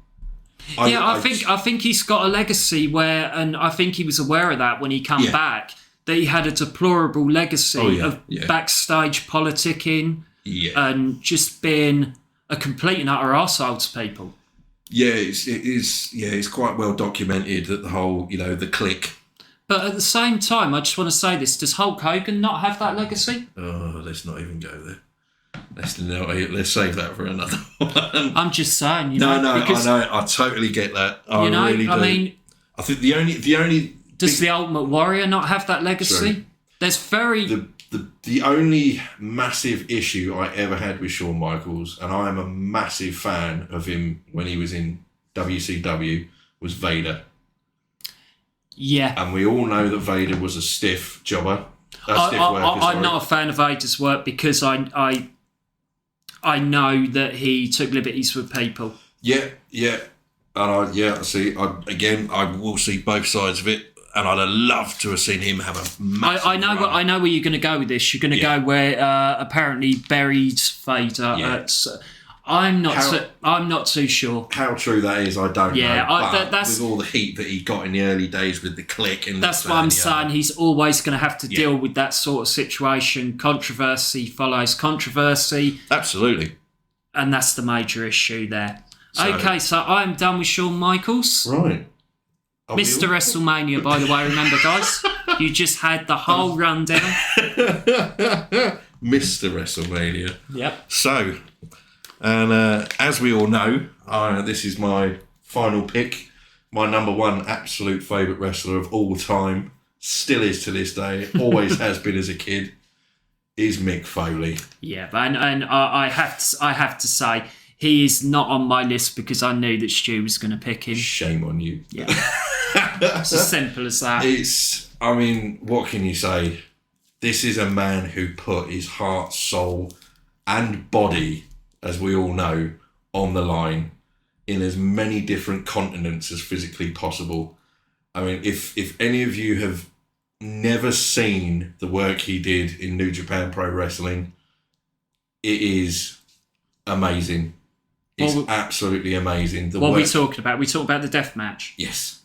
I think he's got a legacy where, and I think he was aware of that when he came back, that he had a deplorable legacy of backstage politicking and just being a complete and utter arsehole to people. Yeah, it is. Yeah, it's quite well documented that the whole, the clique. But at the same time, I just want to say this: does Hulk Hogan not have that legacy? Oh, let's not even go there. Let's save that for another one. I'm just saying, No, because, I know. I totally get that. I really do. I mean, I think the only does the Ultimate Warrior not have that legacy? True. There's very the only massive issue I ever had with Shawn Michaels, and I am a massive fan of him when he was in WCW, was Vader. Yeah. And we all know that Vader was a stiff jobber. I'm not a fan of Vader's work because I know that he took liberties with people. Yeah. And I will see both sides of it. And I'd have loved to have seen him have a massive I know where you're going to go with this. You're going to go where apparently buried Vader. Yeah. I'm not too sure. How true that is, I don't know. That's with all the heat that he got in the early days with the clique. And that's what I'm saying. He's always going to have to deal with that sort of situation. Controversy follows controversy. Absolutely. And that's the major issue there. Okay, so I'm done with Shawn Michaels. Right. Mr. WrestleMania, by the way, remember, guys? You just had the whole rundown. Mr. WrestleMania. Yep. So, and as we all know, this is my final pick. My number one absolute favourite wrestler of all time, still is to this day, always has been as a kid, is Mick Foley. Yeah, and I have to say, he is not on my list because I knew that Stu was going to pick him. Shame on you. Yeah. It's as simple as that. What can you say? This is a man who put his heart, soul, and body, as we all know, on the line in as many different continents as physically possible. I mean, if any of you have never seen the work he did in New Japan Pro Wrestling, it is amazing. It's absolutely amazing. What are we talking about? We talk about the death match? Yes.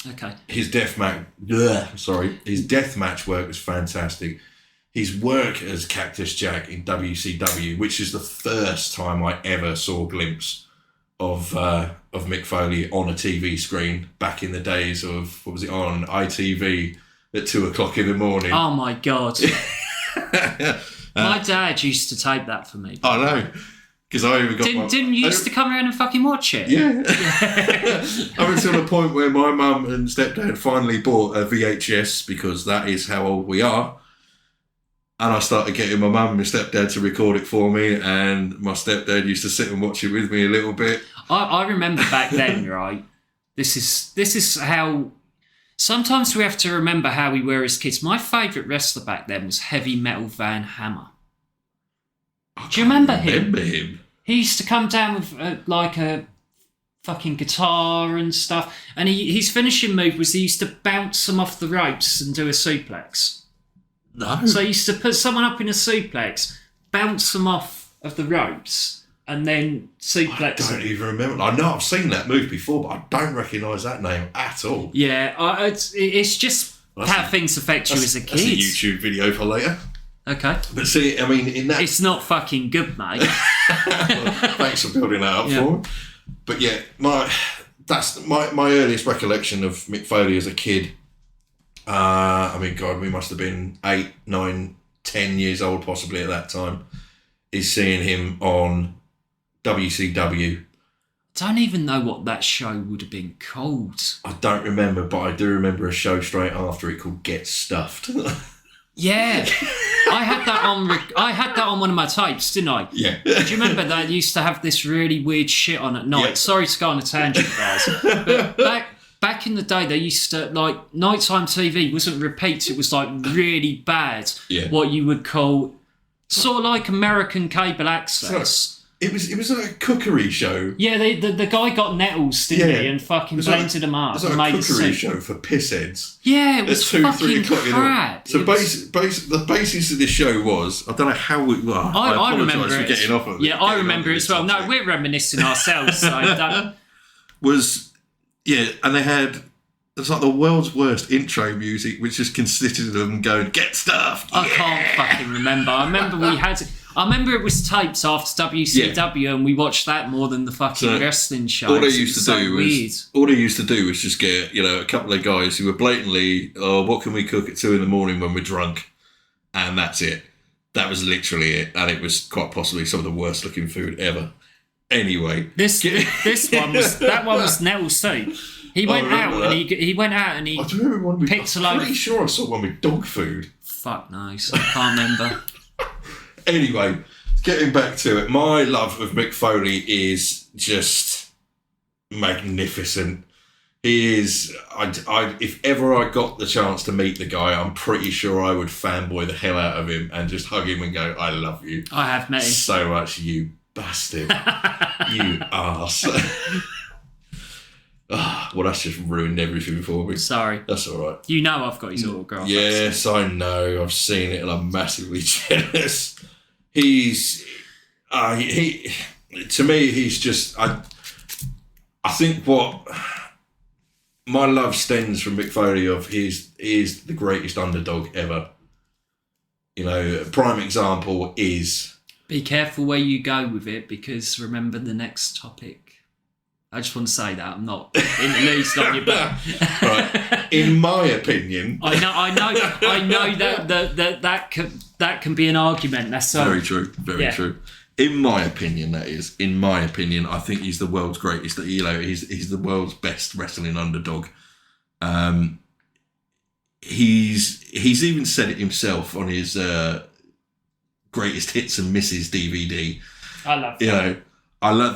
Okay. His death match work was fantastic. His work as Cactus Jack in WCW, which is the first time I ever saw a glimpse of Mick Foley on a TV screen back in the days of, what was it on, ITV at 2:00 in the morning. Oh my God. My dad used to tape that for me. I know. Because I even got didn't you used to come around and fucking watch it? Yeah. I went to the point where my mum and stepdad finally bought a VHS, because that is how old we are. And I started getting my mum and my stepdad to record it for me, and my stepdad used to sit and watch it with me a little bit. I remember back then, right? This is how... Sometimes we have to remember how we were as kids. My favourite wrestler back then was Heavy Metal Van Hammer. Do you remember him? He used to come down with like a fucking guitar and stuff, and his finishing move was he used to bounce them off the ropes and do a suplex. No. So he used to put someone up in a suplex, bounce them off of the ropes, and then suplex. I don't even remember. I know I've seen that move before, but I don't recognise that name at all. Yeah, it's just how things affect you as a kid. That's a YouTube video for later. Okay. But see, I mean, in that... It's not fucking good, mate. Well, thanks for building that up for me. But yeah, that's my earliest recollection of Mick Foley as a kid. I mean, God, we must have been 8, 9, 10 years old possibly at that time, is seeing him on WCW. Don't even know what that show would have been called. I don't remember, but I do remember a show straight after it called Get Stuffed. Yeah, I had that on one of my tapes, didn't I? Yeah. Do you remember that I used to have this really weird shit on at night? Yeah. Sorry to go on a tangent, guys. But back in the day, they used to, like, nighttime TV wasn't repeats. It was, like, really bad. Yeah. What you would call sort of like American cable access. It was like a cookery show. Yeah, the guy got nettles, didn't he? And fucking blended them up. It was like a cookery show for pissheads. Yeah, it was fucking crap. So the basis of this show was, I don't know how we... Well, I apologise for getting off of it. Yeah, I remember it as well. No, we're reminiscing ourselves. So don't... And they had... It's like the world's worst intro music, which just consisted of them going, get stuffed. I can't fucking remember. I remember we had... I remember it was taped after WCW, and we watched that more than the fucking wrestling show. All they used to do was just get, a couple of guys who were blatantly, what can we cook at 2 a.m. when we're drunk? And that's it. That was literally it. And it was quite possibly some of the worst looking food ever. Anyway. That one was Nettle soup. He went out and he I do remember one picked a load. I'm pretty sure I saw one with dog food. Fuck knows. I can't remember. Anyway, getting back to it, my love of Mick Foley is just magnificent. He is. If ever I got the chance to meet the guy, I'm pretty sure I would fanboy the hell out of him and just hug him and go, "I love you." I have met him so much, you bastard, you arse. Well, that's just ruined everything for me. Sorry. That's all right. You know I've got his autograph. Yes, I know. I've seen it and I'm massively jealous. He's... to me, he's just... I think what... My love stems from Mick Foley of he is the greatest underdog ever. A prime example is... Be careful where you go with it, because remember the next topic. I just want to say that I'm not in the least on your back. Right. In my opinion, I know that can be an argument. That's so very true. Very true. In my opinion, that is. In my opinion, I think he's the world's greatest. He's the world's best wrestling underdog. He's even said it himself on his greatest hits and misses DVD. I love that.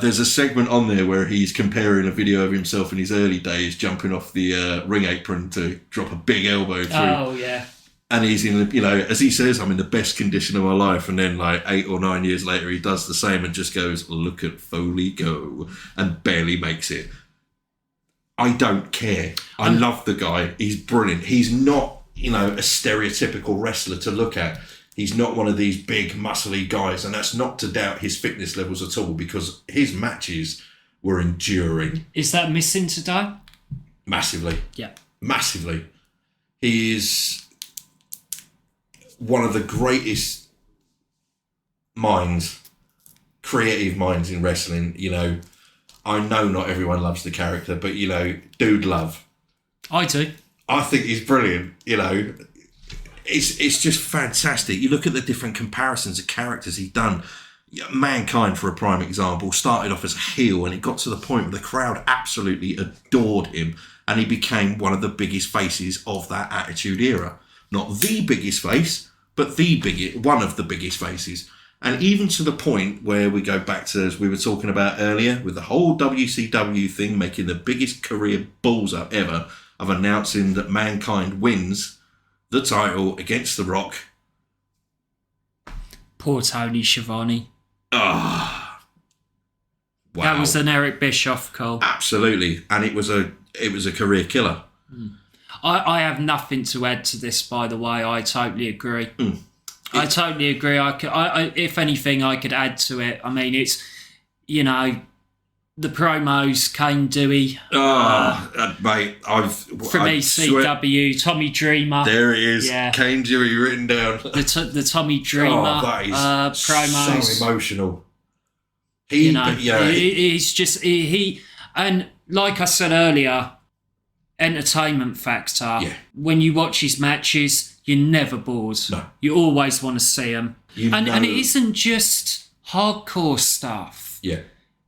There's a segment on there where he's comparing a video of himself in his early days jumping off the ring apron to drop a big elbow through. Oh, yeah. And he's in, as he says, I'm in the best condition of my life. And then 8 or 9 years later, he does the same and just goes, look at Foley go, and barely makes it. I don't care. I love the guy. He's brilliant. He's not, a stereotypical wrestler to look at. He's not one of these big, muscly guys, and that's not to doubt his fitness levels at all, because his matches were enduring. Is that missing today? Massively. Yeah. Massively. He is one of the greatest creative minds in wrestling. I know not everyone loves the character, but, dude love. I do. I think he's brilliant, It's just fantastic. You look at the different comparisons of characters he's done. Mankind, for a prime example, started off as a heel, and it got to the point where the crowd absolutely adored him, and he became one of the biggest faces of that Attitude Era. Not the biggest face, but one of the biggest faces. And even to the point where we go back to, as we were talking about earlier, with the whole WCW thing making the biggest career balls up ever of announcing that Mankind wins the title against The Rock. Poor Tony Schiavone. Wow. That was an Eric Bischoff call. Absolutely. And it was a career killer. I have nothing to add to this, by the way. I totally agree. I totally agree. I if anything, I could add to it. I mean, it's, the promos, Kane Dewey. Mate, CW, Tommy Dreamer. There it is. Yeah. Kane Dewey written down. The Tommy Dreamer that is promos. So emotional. He's just and like I said earlier, entertainment factor. Yeah. When you watch his matches, you're never bored. No. You always want to see them. And it isn't just hardcore stuff. Yeah.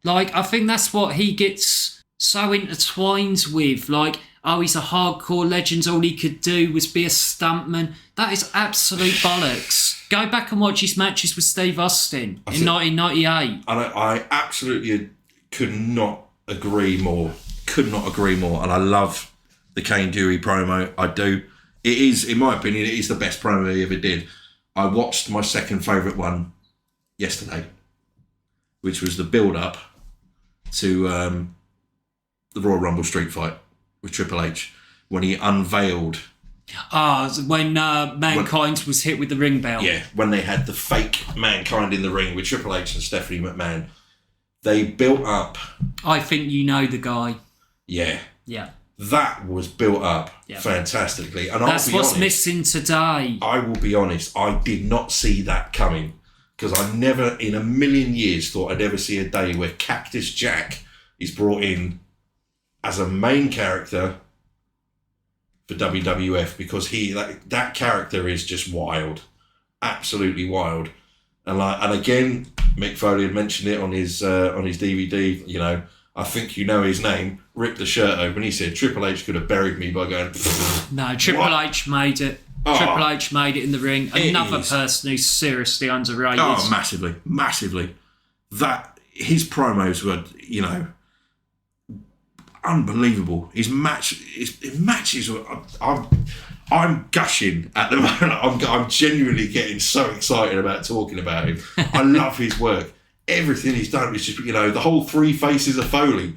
I think that's what he gets so intertwined with. He's a hardcore legend. All he could do was be a stuntman. That is absolute bollocks. Go back and watch his matches with Steve Austin in 1998. And I absolutely could not agree more. And I love the Kane Dewey promo. I do. It is, in my opinion, it is the best promo he ever did. I watched my second favourite one yesterday, which was the build-up to the Royal Rumble Street Fight with Triple H, when he unveiled... when Mankind was hit with the ring bell. Yeah, when they had the fake Mankind in the ring with Triple H and Stephanie McMahon. They built up... I think you know the guy. Yeah. Yeah. That was built up fantastically. And that's what's missing today. I will be honest, I did not see that coming. because I never in a million years thought I'd ever see a day where Cactus Jack is brought in as a main character for WWF, because that character is just wild, absolutely wild. And again, Mick Foley had mentioned it on his DVD. You know, I think you know his name. Ripped the shirt open. He said Triple H could have buried me by going. No, Triple H made it. Oh, Triple H made it in the ring. Another person who's seriously underrated. Oh, massively, massively. That his promos were, you know, unbelievable. His matches were. I'm gushing at the moment. I'm genuinely getting so excited about talking about him. I love his work. Everything he's done is just, you know, the whole 3 Faces of Foley.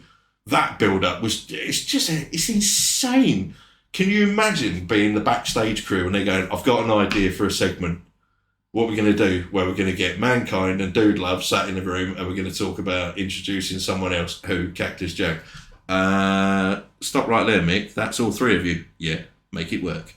That build-up it's insane. Can you imagine being the backstage crew and they're going, I've got an idea for a segment. What we're going to do, where we're going to get Mankind and Dude Love sat in the room and we're going to talk about introducing someone else. Who? Cactus Jack. Stop right there, Mick. That's all 3 of you. Yeah, make it work.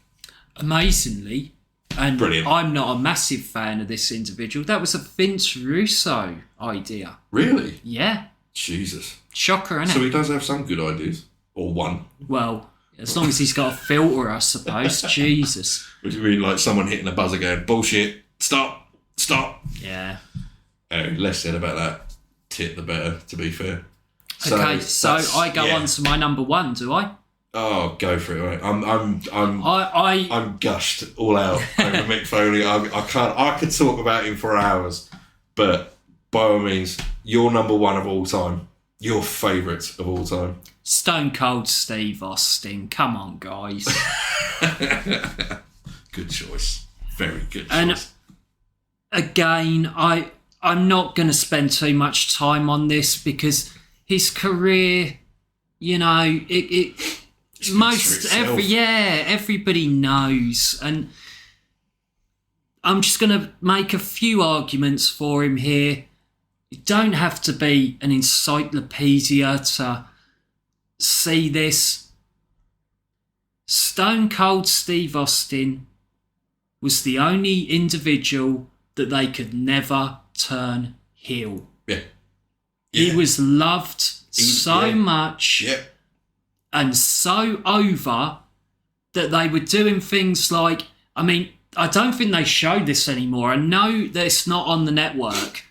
Amazingly, and brilliant. I'm not a massive fan of this individual. That was a Vince Russo idea. Really? Yeah. Jesus. Shocker, isn't it? So he does have some good ideas. Or one. Well, as long as he's got a filter, I suppose. Jesus. Would you mean like someone hitting a buzzer going, bullshit, stop. Yeah. Less said about that tit the better, to be fair. Okay, so I go on to my number 1, do I? Oh, go for it! Right? I'm gushed all out over Mick Foley. I could talk about him for hours, but by all means, your number 1 of all time, your favourite of all time, Stone Cold Steve Austin. Come on, guys. Good choice. Very good choice. And again, I'm not going to spend too much time on this because his career, you know, everybody knows, and I'm just going to make a few arguments for him here. You don't have to be an encyclopedia to see this. Stone Cold Steve Austin was the only individual that they could never turn heel. Yeah. He was loved so much. Yeah. And so over that they were doing things like, I mean, I don't think they show this anymore. I know that it's not on the network,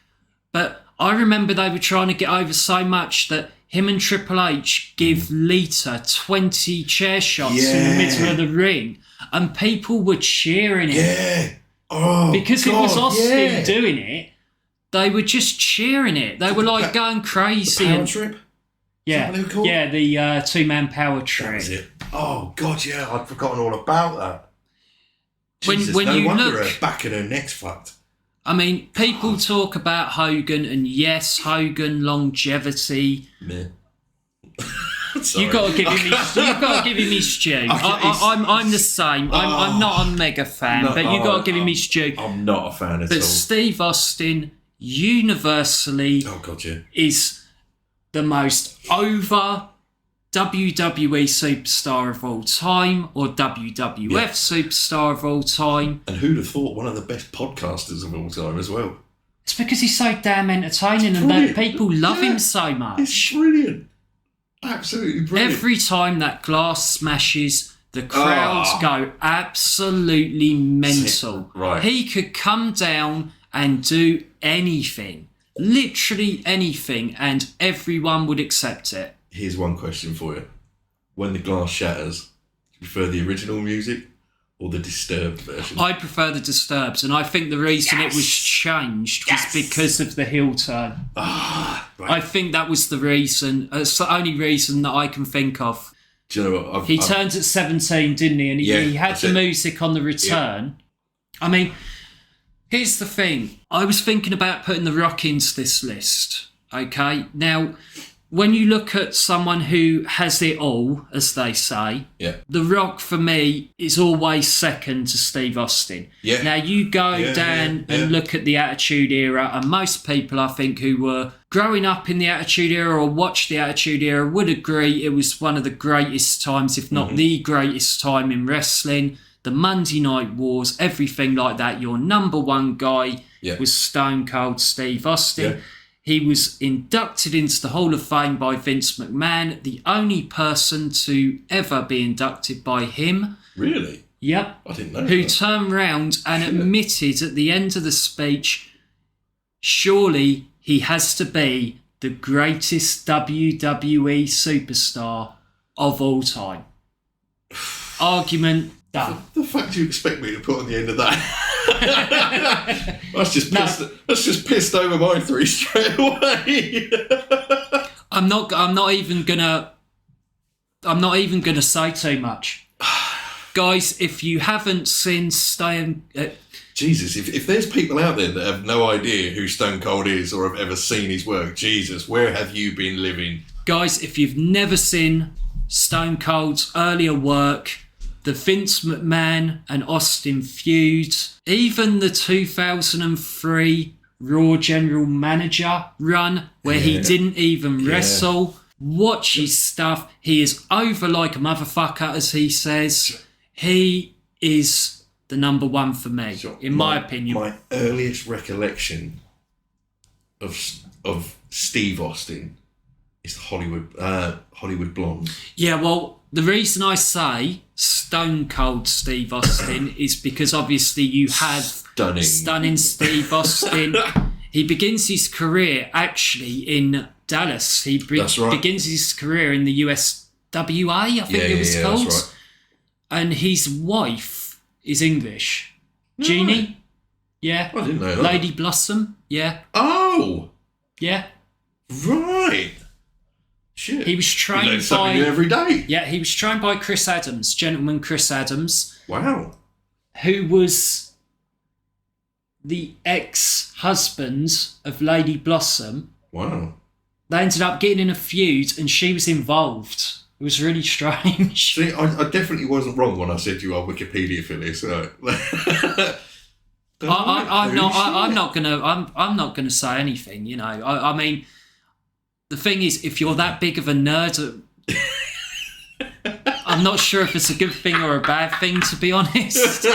but I remember they were trying to get over so much that him and Triple H give Lita 20 chair shots in the middle of the ring, and people were cheering it. Yeah. Oh, because it was Austin doing it, they were just cheering it. They were like going crazy. The power trip? Yeah, the 2-man power trip. That was it. Oh, God, yeah, I'd forgotten all about that. Jesus, when no you wonder look, her back and her neck's fucked. I mean, people talk about Hogan, and yes, Hogan longevity. Meh. You've got to give him his due. I'm the same. I'm not a mega fan, but you've got to give him his due. I'm not a fan at all. But Steve Austin, universally, is the most over WWE superstar of all time, or WWF superstar of all time. And who'd have thought one of the best podcasters of all time as well? It's because he's so damn entertaining and that people love him so much. It's brilliant. Absolutely brilliant. Every time that glass smashes, the crowds go absolutely mental. Right. He could come down and do anything, literally anything, and everyone would accept it. Here's one question for you. When the glass shatters, do you prefer the original music or the Disturbed version? I prefer the Disturbed, and I think the reason it was changed was because of the heel turn. Right. I think that was the reason. It's the only reason that I can think of. Do you know what? He turned at 17, didn't he? And he had the music on the return. Yeah. I mean, here's the thing. I was thinking about putting The Rock into this list. Okay? Now, when you look at someone who has it all, as they say, The Rock, for me, is always second to Steve Austin. Yeah. Now, you go down and look at the Attitude Era, and most people, I think, who were growing up in the Attitude Era or watched the Attitude Era would agree it was one of the greatest times, if not the greatest time in wrestling. the Monday Night Wars, everything like that. Your number one guy was Stone Cold Steve Austin. Yeah. He was inducted into the Hall of Fame by Vince McMahon, the only person to ever be inducted by him. Really? Yep. I didn't know Who that. turned round and admitted at the end of the speech, surely he has to be the greatest WWE superstar of all time. Argument done. The fuck do you expect me to put on the end of that? That's just pissed over my three straight away. I'm not even gonna say too much. Guys, if you haven't seen Jesus, if there's people out there that have no idea who Stone Cold is or have ever seen his work, Jesus, where have you been living? Guys, if you've never seen Stone Cold's earlier work, the Vince McMahon and Austin feud, even the 2003 Raw General Manager run where he didn't even wrestle, watch his stuff. He is over like a motherfucker, as he says. He is the number one for me, So in my opinion. My earliest recollection of Steve Austin is the Hollywood Blonde. Yeah, well, the reason I say Stone Cold Steve Austin is because obviously you had stunning Steve Austin. He begins his career actually in Dallas. He begins his career in the USWA, I think it was called. That's right. And his wife is English. Jeannie? Yeah. I didn't know that. Lady Blossom? Yeah. Oh! Yeah. Right. Shit. He was trained you learn something new every day. Yeah, he was trained by Chris Adams, gentleman Chris Adams. Wow. Who was the ex-husband of Lady Blossom. Wow. They ended up getting in a feud and she was involved. It was really strange. See, I definitely wasn't wrong when I said you are Wikipedia for this. I'm not gonna say anything. You know, I mean, the thing is, if you're that big of a nerd, I'm not sure if it's a good thing or a bad thing, to be honest.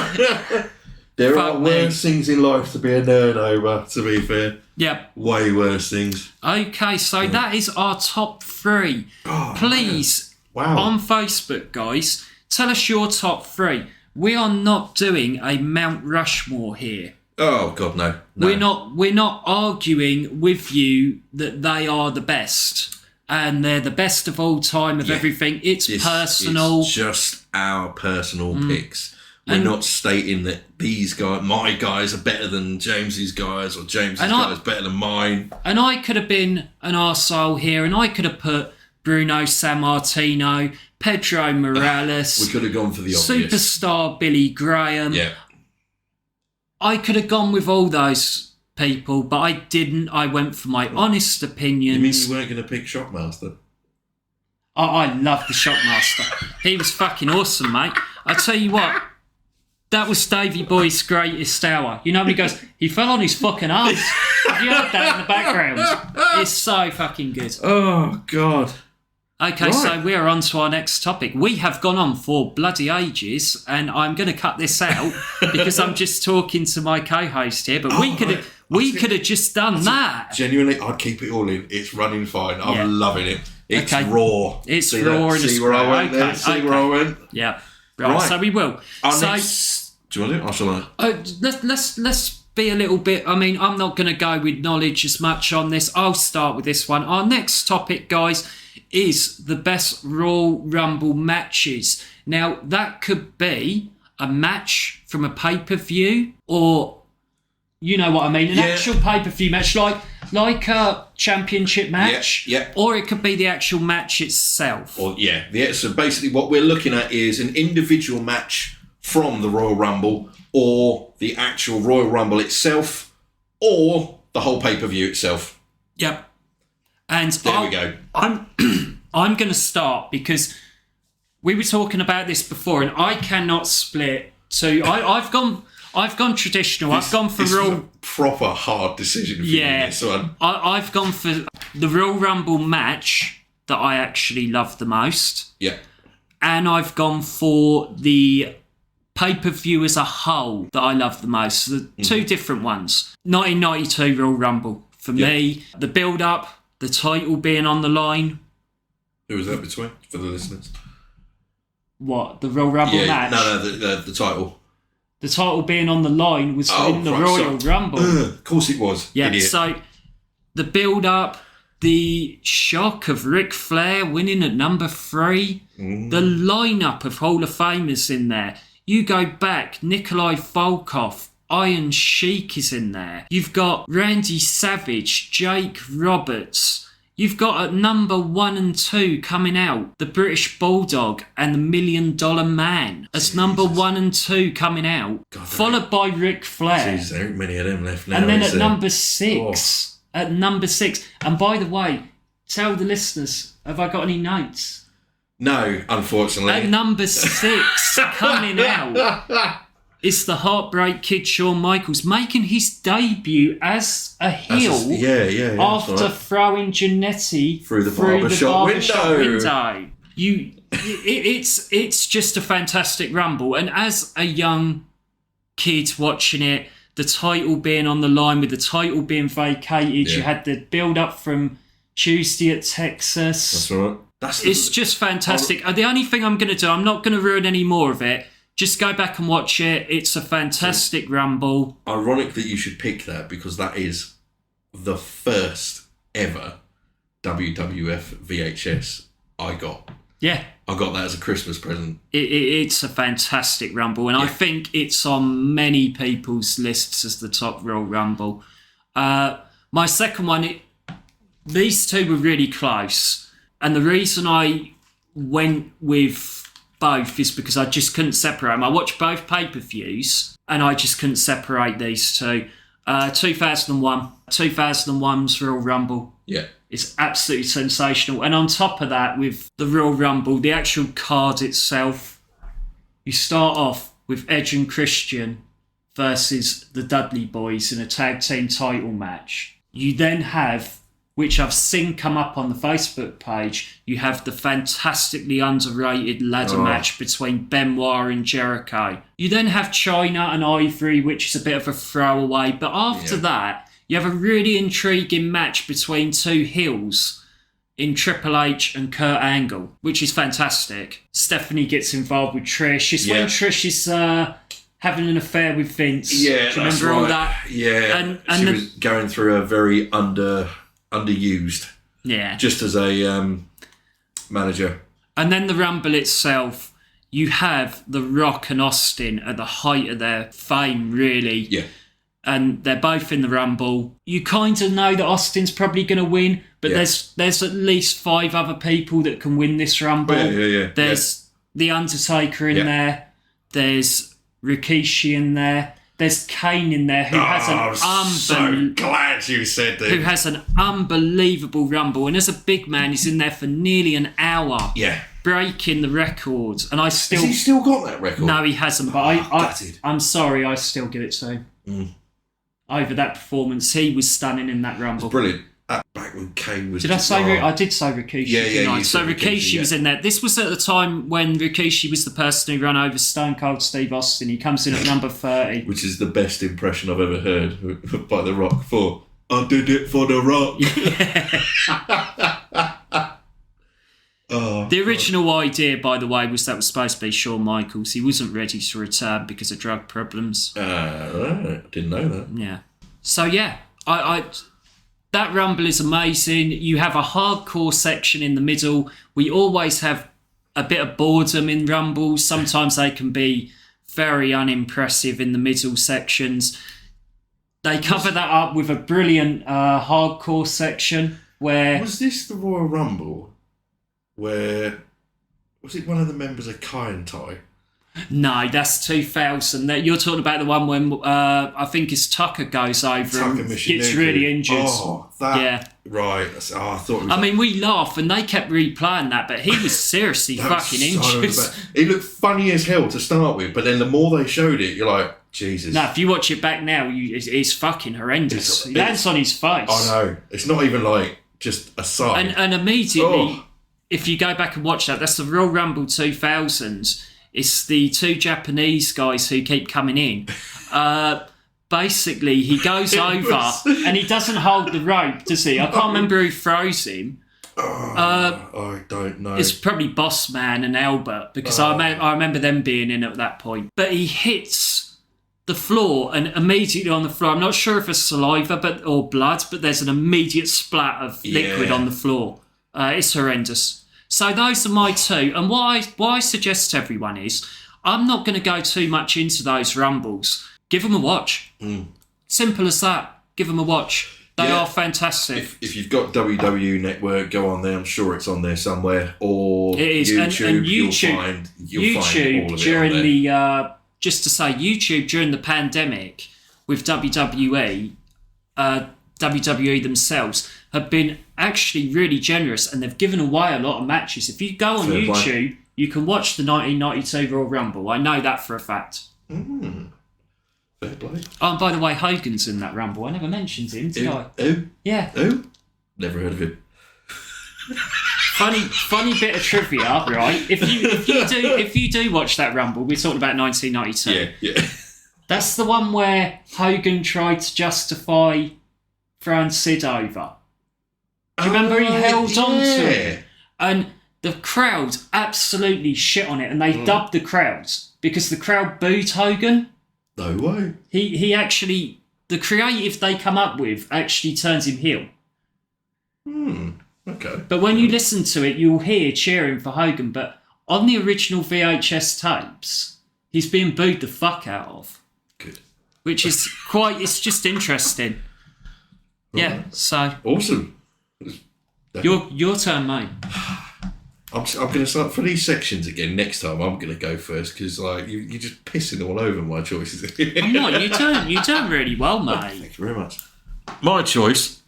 There are worse things in life to be a nerd over, to be fair. Yep. Way worse things. Okay, so that is our top three. Oh, please, on Facebook, guys, tell us your top three. We are not doing a Mount Rushmore here. Oh God, no. We're not arguing with you that they are the best and they're the best of all time of everything. It's personal. It's just our personal picks. We're not stating that my guys are better than James's guys or James's guys better than mine. And I could have been an arsehole here and I could have put Bruno Sammartino, Pedro Morales. We could have gone for the obvious. Superstar Billy Graham. Yeah. I could have gone with all those people, but I didn't. I went for my honest opinions. You mean you weren't going to pick Shockmaster? I love the Shockmaster. He was fucking awesome, mate. I tell you what, that was Davey Boy's greatest hour. You know when he goes, he fell on his fucking ass. Have you heard that in the background? It's so fucking good. Oh, God. Okay, so we're on to our next topic. We have gone on for bloody ages, and I'm going to cut this out because I'm just talking to my co-host here. But we could have just done that. Genuinely, I'd keep it all in. It's running fine. I'm loving it. It's raw. It's see raw. That? See where I went there? See where I went? Yeah. Right. So we will. Next, do you want to do it? I shall. Let's be a little bit. I mean, I'm not going to go with knowledge as much on this. I'll start with this one. Our next topic, guys, is the best Royal Rumble matches. Now, that could be a match from a pay-per-view, or you know what I mean, an actual pay-per-view match, like a championship match, or it could be the actual match itself. So basically what we're looking at is an individual match from the Royal Rumble, or the actual Royal Rumble itself, or the whole pay-per-view itself. Yep. And we go. I'm going to start because we were talking about this before, and I cannot split. So I've gone traditional. I've gone for Royal. This is a proper hard decision for you, this one. I've gone for the Royal Rumble match that I actually love the most. Yeah. And I've gone for the pay-per-view as a whole that I love the most. The two different ones. 1992 Royal Rumble. For me, the build-up, the title being on the line. Who was that between, for the listeners? What, the Royal Rumble match? No, the title. The title being on the line was in the Royal Rumble. Of course it was. Yeah, Idiot. so the build-up, the shock of Ric Flair winning at number 3, the lineup of Hall of Famers in there. You go back, Nikolai Volkov, Iron Sheik is in there. You've got Randy Savage, Jake Roberts. You've got at number 1 and 2 coming out, the British Bulldog and the $1 Million Man. As number 1 and 2 coming out, followed by Ric Flair. Jeez, there ain't many of them left now. And then at number 6, and by the way, tell the listeners, have I got any notes? No, unfortunately. At number 6, coming out, it's the Heartbreak Kid Shawn Michaels making his debut as a heel after throwing Jannetty through the barbershop window. It's just a fantastic Rumble. And as a young kid watching it, the title being on the line with the title being vacated, you had the build-up from Tuesday at Texas. That's right. It's just fantastic. The only thing I'm going to do, I'm not going to ruin any more of it. Just go back and watch it. It's a fantastic Rumble. Ironic that you should pick that because that is the first ever WWF VHS I got. Yeah. I got that as a Christmas present. It's a fantastic Rumble, and I think it's on many people's lists as the top Royal Rumble. My second one, these two were really close, and the reason I went with both is because I just couldn't separate them. I watched both pay-per-views and I just couldn't separate these two. 2001's Royal Rumble. Yeah. It's absolutely sensational. And on top of that, with the Royal Rumble, the actual card itself, you start off with Edge and Christian versus the Dudley Boys in a tag team title match. You then have, which I've seen come up on the Facebook page, you have the fantastically underrated ladder match between Benoit and Jericho. You then have Chyna and Ivory, which is a bit of a throwaway, but after that, you have a really intriguing match between two heels in Triple H and Kurt Angle, which is fantastic. Stephanie gets involved with Trish. It's when Trish is having an affair with Vince. Yeah, do you remember all that? Yeah, and she was going through a very underused. Yeah. Just as a manager. And then the Rumble itself, you have The Rock and Austin at the height of their fame, really. Yeah. And they're both in the Rumble. You kind of know that Austin's probably going to win, but there's at least 5 other people that can win this Rumble. There's The Undertaker in there. There's Rikishi in there. There's Kane in there who has so glad you said that. Who has an unbelievable Rumble, and as a big man, he's in there for nearly an hour. Yeah. Breaking the record. And I still... Has he still got that record? No, he hasn't, but I'm sorry, I still give it to him. Over that performance, he was stunning in that Rumble. It's brilliant. Back when Kane was... Did I say... I did say Rikishi. Yeah. So Rikishi was in there. This was at the time when Rikishi was the person who ran over Stone Cold Steve Austin. He comes in at number 30. Which is the best impression I've ever heard by The Rock for... I did it for The Rock. The original idea, by the way, was that was supposed to be Shawn Michaels. He wasn't ready to return because of drug problems. Right. Didn't know that. Yeah. So, yeah. That Rumble is amazing. You have a hardcore section in the middle. We always have a bit of boredom in Rumbles. Sometimes they can be very unimpressive in the middle sections. They cover that up with a brilliant hardcore section where... Was this the Royal Rumble where... Was it one of the members of Kai and Tai? No, that's 2000. You're talking about the one when I think it's Tucker goes over and gets really injured. Oh, that... Right. I thought it was... I mean, we laugh and they kept replaying that, but he was seriously fucking injured. He looked funny as hell to start with, but then the more they showed it, you're like, Jesus. No, if you watch it back now, it's fucking horrendous. He lands on his face. I know. It's not even like just a side. And immediately, if you go back and watch that, that's the Royal Rumble 2000s. It's the two Japanese guys who keep coming in. Basically, he goes over and he doesn't hold the rope, does he? I can't remember who throws him. I don't know. It's probably Boss Man and Albert, because I remember them being in at that point. But he hits the floor, and immediately on the floor, I'm not sure if it's saliva or blood, but there's an immediate splat of liquid on the floor. It's horrendous. So those are my two. And what I suggest to everyone is, I'm not going to go too much into those Rumbles. Give them a watch. Simple as that. Give them a watch. They are fantastic. If you've got WWE Network, go on there. I'm sure it's on there somewhere. Or it is. YouTube, and YouTube, you'll find all of during it on the just to say, YouTube during the pandemic with WWE, WWE themselves have been actually really generous, and they've given away a lot of matches. If you go on YouTube, you can watch the 1992 Royal Rumble. I know that for a fact. Fair play. Oh, and by the way, Hogan's in that Rumble. I never mentioned him, did I? Who? Yeah. Who? Never heard of him. Funny bit of trivia, right? If you do watch that Rumble, we're talking about 1992. Yeah. That's the one where Hogan tried to justify throwing Sid over. Do you remember he held on to it? And the crowd absolutely shit on it, and they dubbed the crowds because the crowd booed Hogan. No way. He actually, the creative they come up with actually turns him heel. Okay. But when you listen to it, you'll hear cheering for Hogan. But on the original VHS tapes, he's being booed the fuck out of. Good. Which is it's just interesting. Yeah, so. Awesome. Your turn, mate. I'm going to start for these sections again next time. I'm going to go first because you're just pissing all over my choices. I'm not. You done really well, mate. Thank you very much. My choice.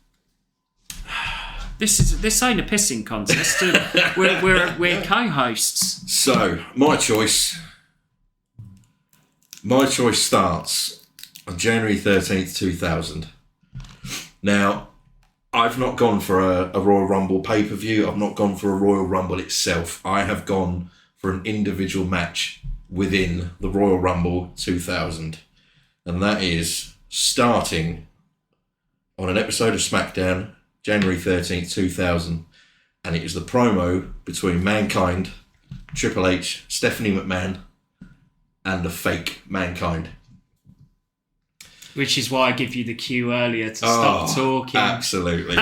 This ain't a pissing contest. We're co-hosts. So my choice starts on January 13th, 2000. Now, I've not gone for a Royal Rumble pay-per-view. I've not gone for a Royal Rumble itself. I have gone for an individual match within the Royal Rumble 2000. And that is starting on an episode of SmackDown, January 13th, 2000. And it is the promo between Mankind, Triple H, Stephanie McMahon, and the fake Mankind. Which is why I give you the cue earlier to stop talking. Absolutely.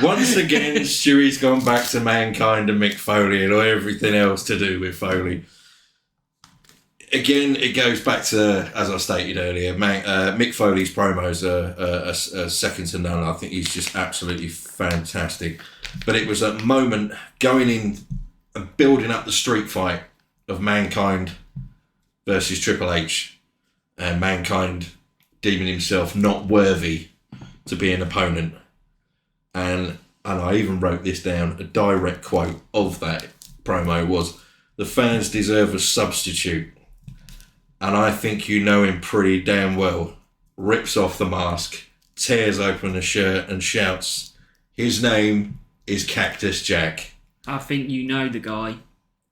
Once again, Stewie's gone back to Mankind and Mick Foley and everything else to do with Foley. Again, it goes back to, as I stated earlier, Mick Foley's promos are second to none. I think he's just absolutely fantastic. But it was a moment going in and building up the street fight of Mankind versus Triple H, and Mankind deeming himself not worthy to be an opponent. And I even wrote this down, a direct quote of that promo was, "The fans deserve a substitute. And I think you know him pretty damn well." Rips off the mask, tears open the shirt and shouts, "His name is Cactus Jack." I think you know the guy.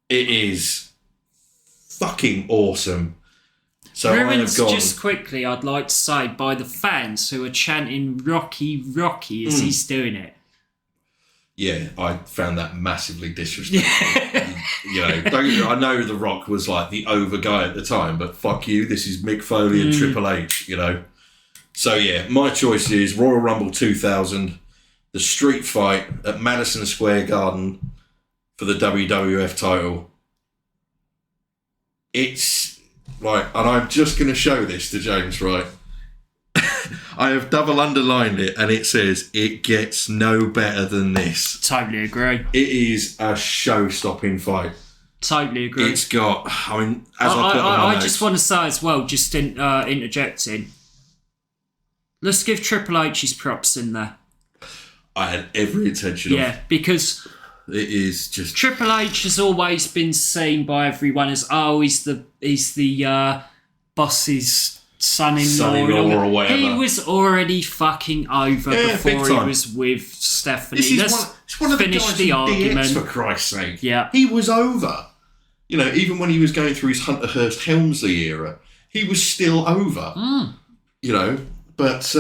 It is fucking awesome. So Ruined, just quickly, I'd like to say, by the fans who are chanting "Rocky, Rocky" as he's doing it. Yeah, I found that massively disrespectful. I know The Rock was like the over guy at the time, but fuck you, this is Mick Foley and Triple H, So yeah, my choice is Royal Rumble 2000, the street fight at Madison Square Garden for the WWF title. It's right, and I'm just going to show this to James, right? I have double underlined it, and it says, "It gets no better than this." Totally agree. It is a show-stopping fight. Totally agree. It's got, I just want to say as well, just interjecting, let's give Triple H his props in there. I had every intention of. Yeah, because it is just Triple H has always been seen by everyone as he's the boss's son-in-law or whatever. He was already fucking over before he was with Stephanie. This is one of the guys the from argument. DX, for Christ's sake. Yeah, he was over. You know, even when he was going through his Hunter Hearst Helmsley era, he was still over. You know, but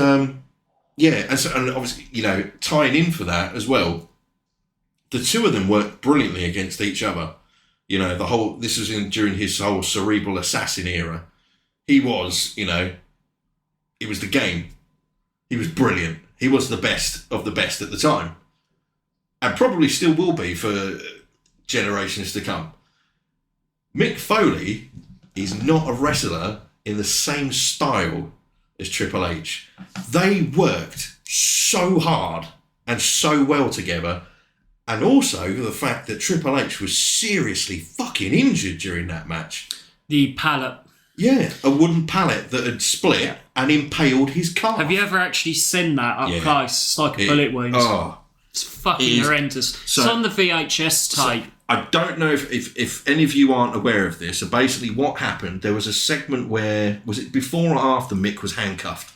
yeah, and obviously, you know, tying in for that as well, the two of them worked brilliantly against each other. You know, this was during his whole cerebral assassin era. He was, you know, it was the game. He was brilliant. He was the best of the best at the time. And probably still will be for generations to come. Mick Foley is not a wrestler in the same style as Triple H. They worked so hard and so well together. And also the fact that Triple H was seriously fucking injured during that match. The pallet. Yeah, a wooden pallet that had split and impaled his calf. Have you ever actually seen that up close? It's like a bullet wound. Oh, it's fucking horrendous. So, it's on the VHS tape. So I don't know if any of you aren't aware of this. So basically what happened, there was a segment where, was it before or after Mick was handcuffed?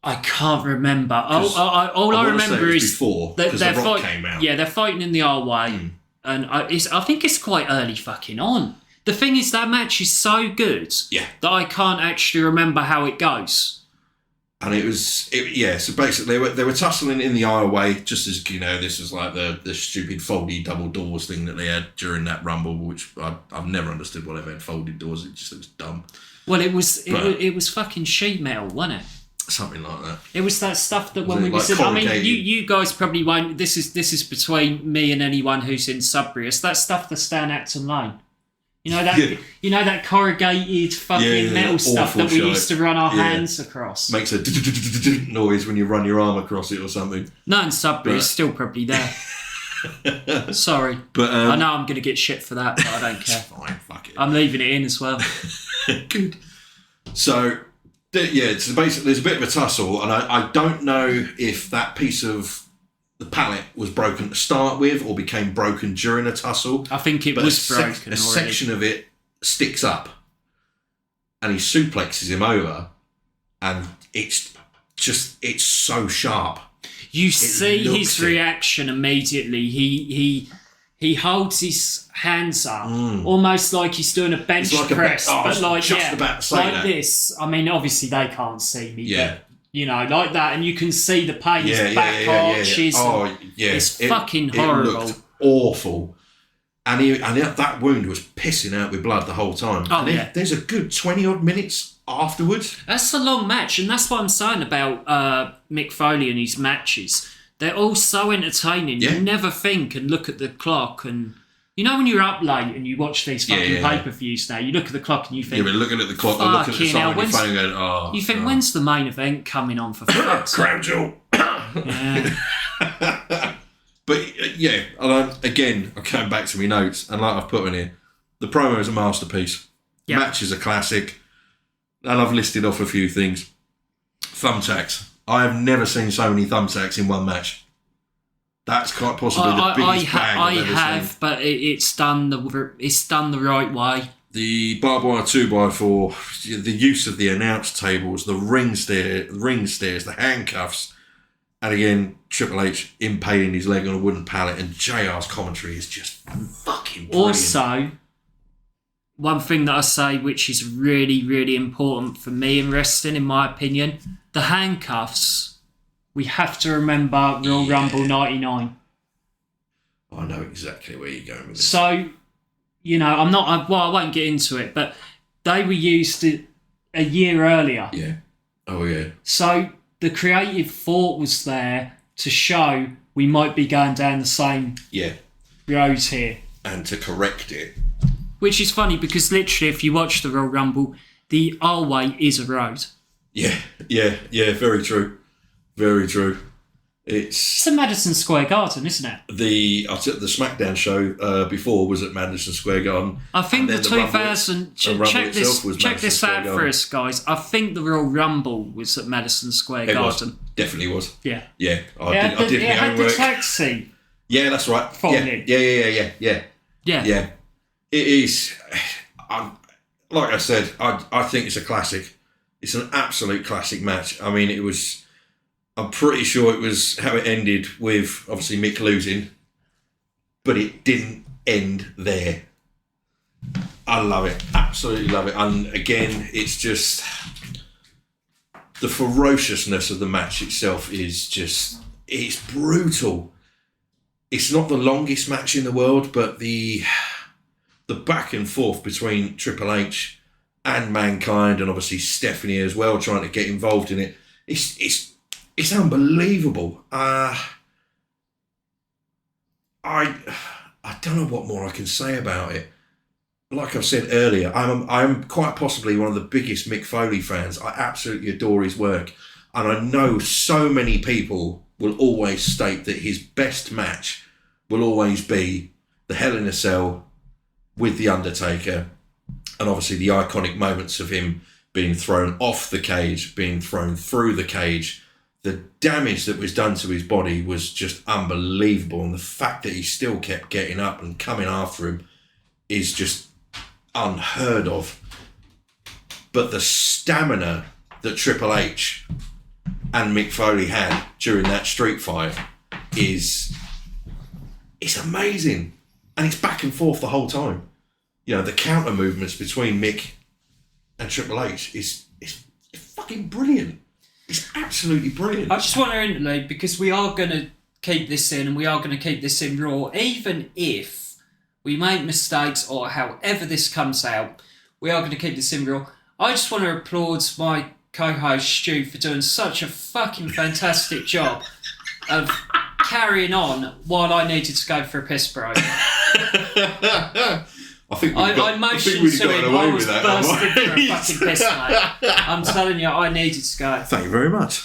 I can't remember. All I remember is before, because The Rock came out. Yeah, they're fighting in the R-Way. And I think it's quite early fucking on. The thing is, that match is so good that I can't actually remember how it goes. And so basically they were tussling in the R-Way, just as, you know, this was like the stupid folded double doors thing that they had during that Rumble, which I've never understood why they've had folded doors. It just looks dumb. Well, it was fucking sheet metal, wasn't it? Something like that. It was that stuff that when we were sitting, I mean, you guys probably won't. This is between me and anyone who's in Sudbury. It's that stuff that's down Acton Lane. You know that. You know that corrugated fucking metal stuff that we used to run our hands across. Makes a noise when you run your arm across it or something. No, in Sudbury, it's still probably there. Sorry, but I know I'm going to get shit for that, but I don't care. Fine, fuck it. I'm leaving it in as well. Good. So. Yeah, so basically there's a bit of a tussle, and I don't know if that piece of the pallet was broken to start with or became broken during a tussle. I think it was broken. A section of it sticks up, and he suplexes him over, and it's so sharp. You see his reaction immediately. He holds his hands up, almost like he's doing a bench press, but like this. I mean, obviously they can't see me, but you know, like that, and you can see the pain. His back arches. Oh, yeah, it's fucking horrible. It looked awful, and that wound was pissing out with blood the whole time. Oh, and there's a good 20 odd minutes afterwards. That's a long match, and that's what I'm saying about Mick Foley and his matches. They're all so entertaining. You never think and look at the clock. And you know when you're up late and you watch these fucking pay-per-views now, you look at the clock and you think... You've been looking at the clock and looking at the time on your phone going, oh... You think, when's the main event coming on for fuck's sake? Crown Jewel! Yeah. But, yeah, again, I'm going back to my notes, and like I've put in here, the promo is a masterpiece. Yep. Match is a classic. And I've listed off a few things. Thumbtacks. I have never seen so many thumbtacks in one match. That's quite possibly the biggest bang I've ever seen. But it's done the right way. The barbed wire 2x4, the use of the announce tables, the ring stairs, the handcuffs, and again Triple H impaling his leg on a wooden pallet, and JR's commentary is just fucking brilliant. Also, one thing that I say which is really, really important for me in wrestling, in my opinion, the handcuffs, we have to remember Royal Rumble 99. I know exactly where you're going with this. So, you know, I won't get into it, but they were used a year earlier. Yeah. Oh, yeah. So the creative thought was there to show we might be going down the same road here. And to correct it. Which is funny because literally if you watch the Royal Rumble, the R-Way is a road. Yeah, very true. Very true. It's at Madison Square Garden, isn't it? The Smackdown show before was at Madison Square Garden. I think the 2000... Check this out for us, guys. I think the Royal Rumble was at Madison Square Garden. Definitely was. Yeah. Yeah. I did my homework. It had the taxi. Yeah, that's right. Yeah. Yeah. It is... like I said, I think it's a classic. It's an absolute classic match. I mean, it was... I'm pretty sure it was how it ended with, obviously, Mick losing. But it didn't end there. I love it. Absolutely love it. And again, it's just the ferociousness of the match itself is just, it's brutal. It's not the longest match in the world, but the back and forth between Triple H and Mankind, and obviously Stephanie as well, trying to get involved in it, it's unbelievable. I don't know what more I can say about it. Like I've said earlier, I'm quite possibly one of the biggest Mick Foley fans. I absolutely adore his work, and I know so many people will always state that his best match will always be the Hell in a Cell with The Undertaker, and obviously the iconic moments of him being thrown off the cage, being thrown through the cage. The damage that was done to his body was just unbelievable, and the fact that he still kept getting up and coming after him is just unheard of. But the stamina that Triple H and Mick Foley had during that street fight it's amazing, and it's back and forth the whole time. You know, the counter movements between Mick and Triple H is fucking brilliant. It's absolutely brilliant. I just want to interlude, because we are going to keep this in, and we are going to keep this in Raw, even if we make mistakes or however this comes out, we are going to keep this in Raw. I just want to applaud my co-host Stu for doing such a fucking fantastic job of carrying on while I needed to go for a piss break. I motioned to him, I was bursting for a fucking piss, mate. I'm telling you, I needed to go. Thank you very much.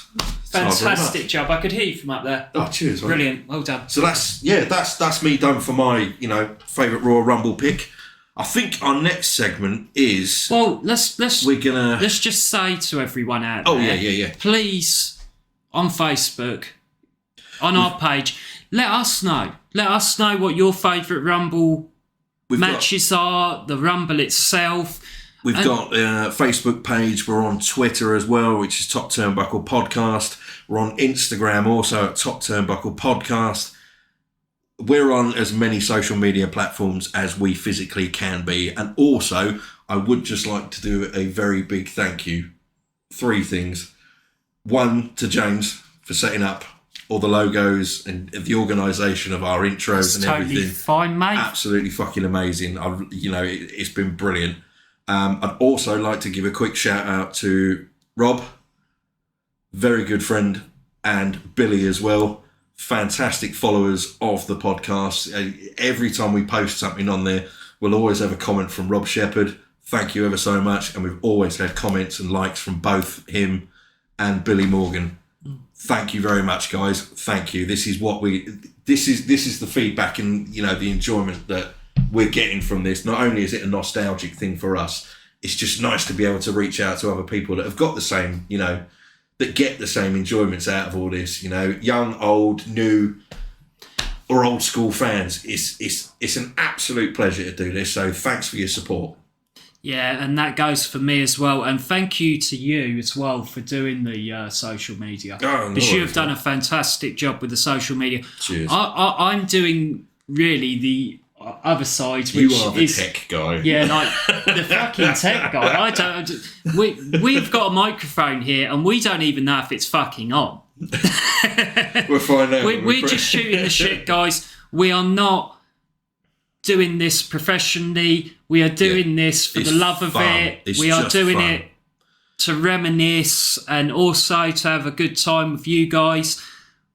Fantastic job. I could hear you from up there. Oh, cheers. Mate. Brilliant. Well done. So that's me done for my, favourite Royal Rumble pick. I think our next segment is... Well, let's just say to everyone out there... Oh, yeah. Please, on Facebook, on our page, let us know. Let us know what your favourite Rumble matches are, the Rumble itself. We've got a Facebook page. We're on Twitter as well, which is Top Turnbuckle Podcast. We're on Instagram also at Top Turnbuckle Podcast. We're on as many social media platforms as we physically can be. And also, I would just like to do a very big thank you. 3 things. 1, to James for setting up all the logos and the organisation of our intros and everything. Totally fine, mate. Absolutely fucking amazing. It's been brilliant. I'd also like to give a quick shout out to Rob, very good friend, and Billy as well. Fantastic followers of the podcast. Every time we post something on there, we'll always have a comment from Rob Shepherd. Thank you ever so much. And we've always had comments and likes from both him and Billy Morgan. Thank you very much, guys. Thank you. This is the feedback and the enjoyment that we're getting from this. Not only is it a nostalgic thing for us, it's just nice to be able to reach out to other people that have got the same, that get the same enjoyments out of all this. Young, old, new, or old school fans. It's an absolute pleasure to do this. So thanks for your support. Yeah, and that goes for me as well. And thank you to you as well for doing the social media. Because you have done a fantastic job with the social media. Cheers. I'm doing really the other side, which you are the is tech guy. Yeah, like the fucking tech guy. We've got a microphone here, and we don't even know if it's fucking on. We'll find out. We're just shooting the shit, guys. We are not doing this professionally. We are doing this for the love of it. We are doing it to reminisce and also to have a good time with you guys.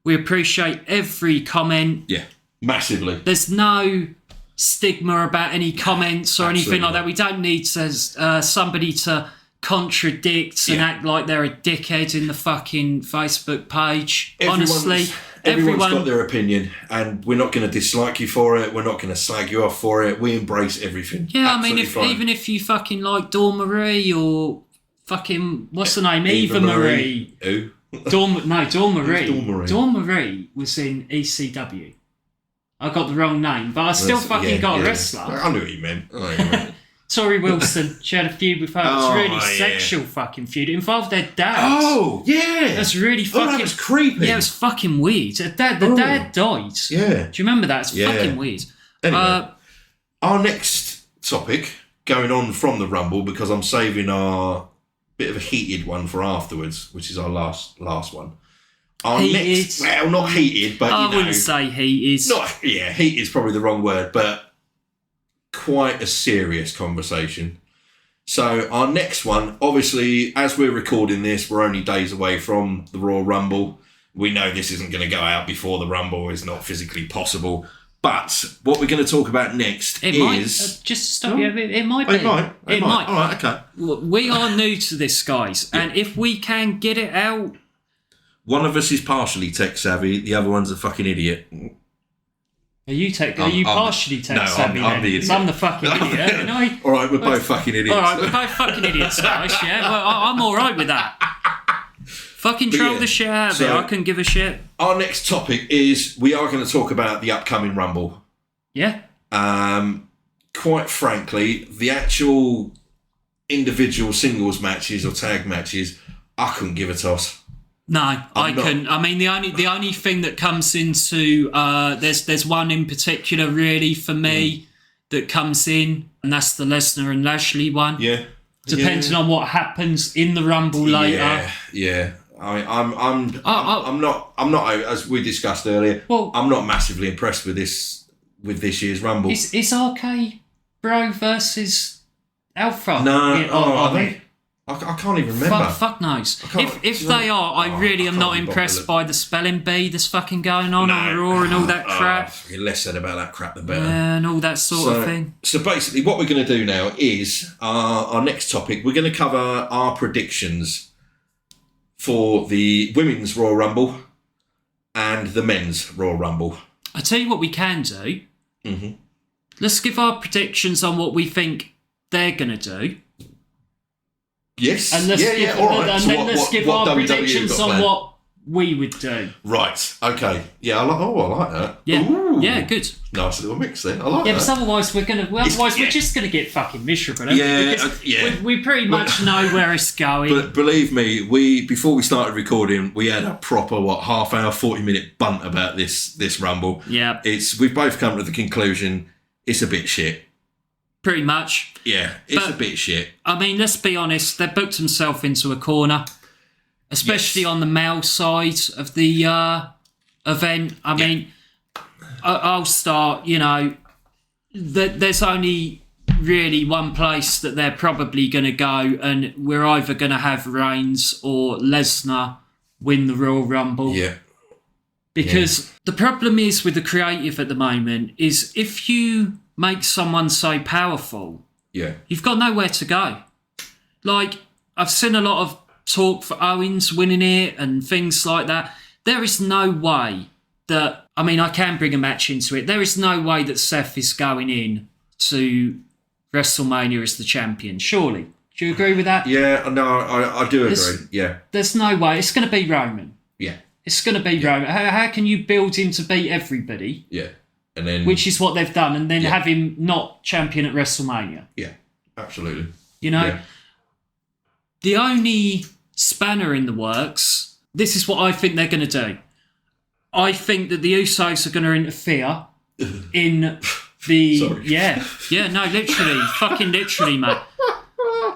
We appreciate every comment. Yeah, massively. There's no stigma about any comments or anything like that. We don't need somebody to contradict and act like they're a dickhead in the fucking Facebook page. Honestly, everyone's got their opinion, and we're not going to dislike you for it. We're not going to slag you off for it. We embrace everything. Yeah, absolutely even if you fucking like Dawn Marie or fucking what's the name, Eva Marie. Who? Dawn Marie. Dawn Marie. Dawn Marie was in ECW. I got the wrong name, but I still got a wrestler. I knew what you meant. Tori Wilson, she had a feud with her. It's really sexual fucking feud. It involved their dad. Oh, yeah. That's really fucking... that was creepy. Yeah, it was fucking weird. The dad died. Yeah. Do you remember that? It's fucking weird. Anyway, our next topic going on from the Rumble because I'm saving our bit of a heated one for afterwards, which is our last one. Our heated. Next, well, not heated, but I wouldn't say heated. Heat is probably the wrong word, but quite a serious conversation. So our next one, obviously, as we're recording this, we're only days away from the Royal Rumble. We know this isn't going to go out before the Rumble. It's not physically possible. But what we're going to talk about next just to stop you, it might be. It might. All right, okay. We are new to this, guys, and if we can get it out... One of us is partially tech savvy, the other one's a fucking idiot. Are you partially tech savvy? I'm the idiot. I'm the fucking idiot, you know? All right, we're both fucking idiots. All right, we're both fucking idiots, guys, yeah? Well, I'm all right with that. Fucking troll the shit out of it. I couldn't give a shit. Our next topic is we are going to talk about the upcoming Rumble. Yeah. Quite frankly, the actual individual singles matches or tag matches, I couldn't give a toss. No, I couldn't. I mean, the only thing that comes into there's one in particular really for me that comes in, and that's the Lesnar and Lashley one. Yeah. Depending on what happens in the Rumble later. Yeah. I'm not, as we discussed earlier. Well, I'm not massively impressed with this year's Rumble. Is RK Bro versus Alpha? No, I can't even remember. Fuck knows. If they are, I really am not impressed by the spelling bee that's fucking going on Raw and all that crap. Less said about that crap, the better. Yeah, and all that sort of thing. So basically, what we're going to do now is our next topic. We're going to cover our predictions for the Women's Royal Rumble and the Men's Royal Rumble. I tell you what we can do. Mm-hmm. Let's give our predictions on what we think they're going to do. Yes. And let's give our predictions on what we would do. Right. Okay. Yeah. I like that. Yeah. Ooh. Yeah. Good. Nice little mix there. I like that. Yeah, because otherwise we're just gonna get fucking miserable. Yeah. We pretty much know where it's going. But believe me, before we started recording, we had a proper half hour, 40-minute bunt about this Rumble. Yeah. We've both come to the conclusion it's a bit shit. Pretty much. Yeah, it's a bit shit. I mean, let's be honest, they booked themselves into a corner, especially on the male side of the event. I mean, I'll start, there's only really one place that they're probably going to go, and we're either going to have Reigns or Lesnar win the Royal Rumble. Yeah. Because the problem is with the creative at the moment is if you make someone so powerful, you've got nowhere to go. Like, I've seen a lot of talk for Owens winning it and things like that. There is no way that, I mean, I can bring a match into it. There is no way that Seth is going in to WrestleMania as the champion, surely. Do you agree with that? Yeah, no, I do agree. Yeah. There's no way. It's going to be Roman. Yeah. It's going to be Roman. How can you build him to beat everybody? Yeah. And then, which is what they've done, and then have him not champion at WrestleMania. Yeah, absolutely. The only spanner in the works, this is what I think they're going to do. I think that the Usos are going to interfere in the... Sorry. No, literally, fucking literally, mate.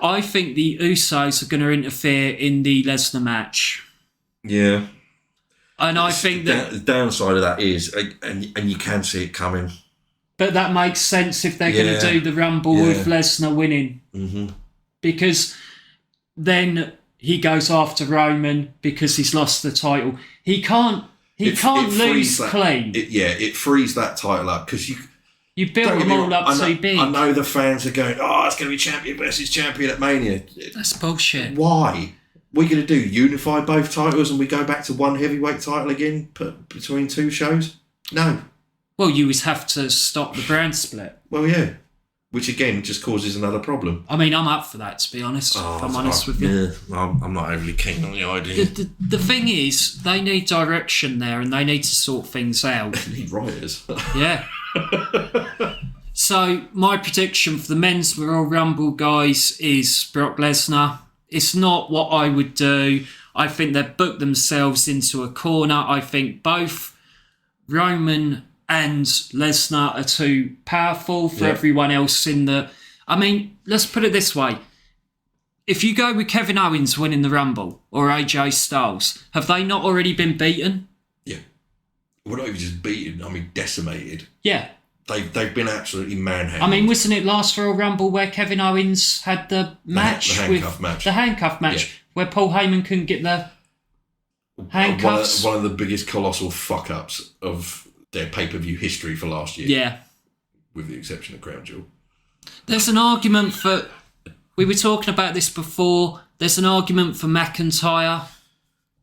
I think the Usos are going to interfere in the Lesnar match. Yeah. And I think that... The downside of that is, and you can see it coming. But that makes sense if they're going to do the Rumble with Lesnar winning. Mm-hmm. Because then he goes after Roman because he's lost the title. He can't lose clean. It frees that title up because you built them all up so big. I know the fans are going, it's going to be champion versus champion at Mania. That's bullshit. Why? We're going to do unify both titles and we go back to one heavyweight title again between two shows? No. Well, you would have to stop the brand split. Well, yeah. Which again just causes another problem. I mean, I'm up for that, to be honest. If I'm honest with you. Yeah, I'm not overly keen on the idea. The thing is, they need direction there and they need to sort things out. They need writers. Yeah. So, my prediction for the Men's Royal Rumble, guys, is Brock Lesnar. It's not what I would do. I think they've booked themselves into a corner. I think both Roman and Lesnar are too powerful for everyone else in the... I mean, let's put it this way. If you go with Kevin Owens winning the Rumble or AJ Styles, have they not already been beaten? Yeah. Well, not even just beaten, I mean decimated. Yeah. They've been absolutely manhandled. I mean, wasn't it last Royal Rumble where Kevin Owens had the match? The handcuff match. Where Paul Heyman couldn't get the handcuffs? One of the biggest colossal fuck-ups of their pay-per-view history for last year. Yeah. With the exception of Crown Jewel. There's an argument for... We were talking about this before. There's an argument for McIntyre.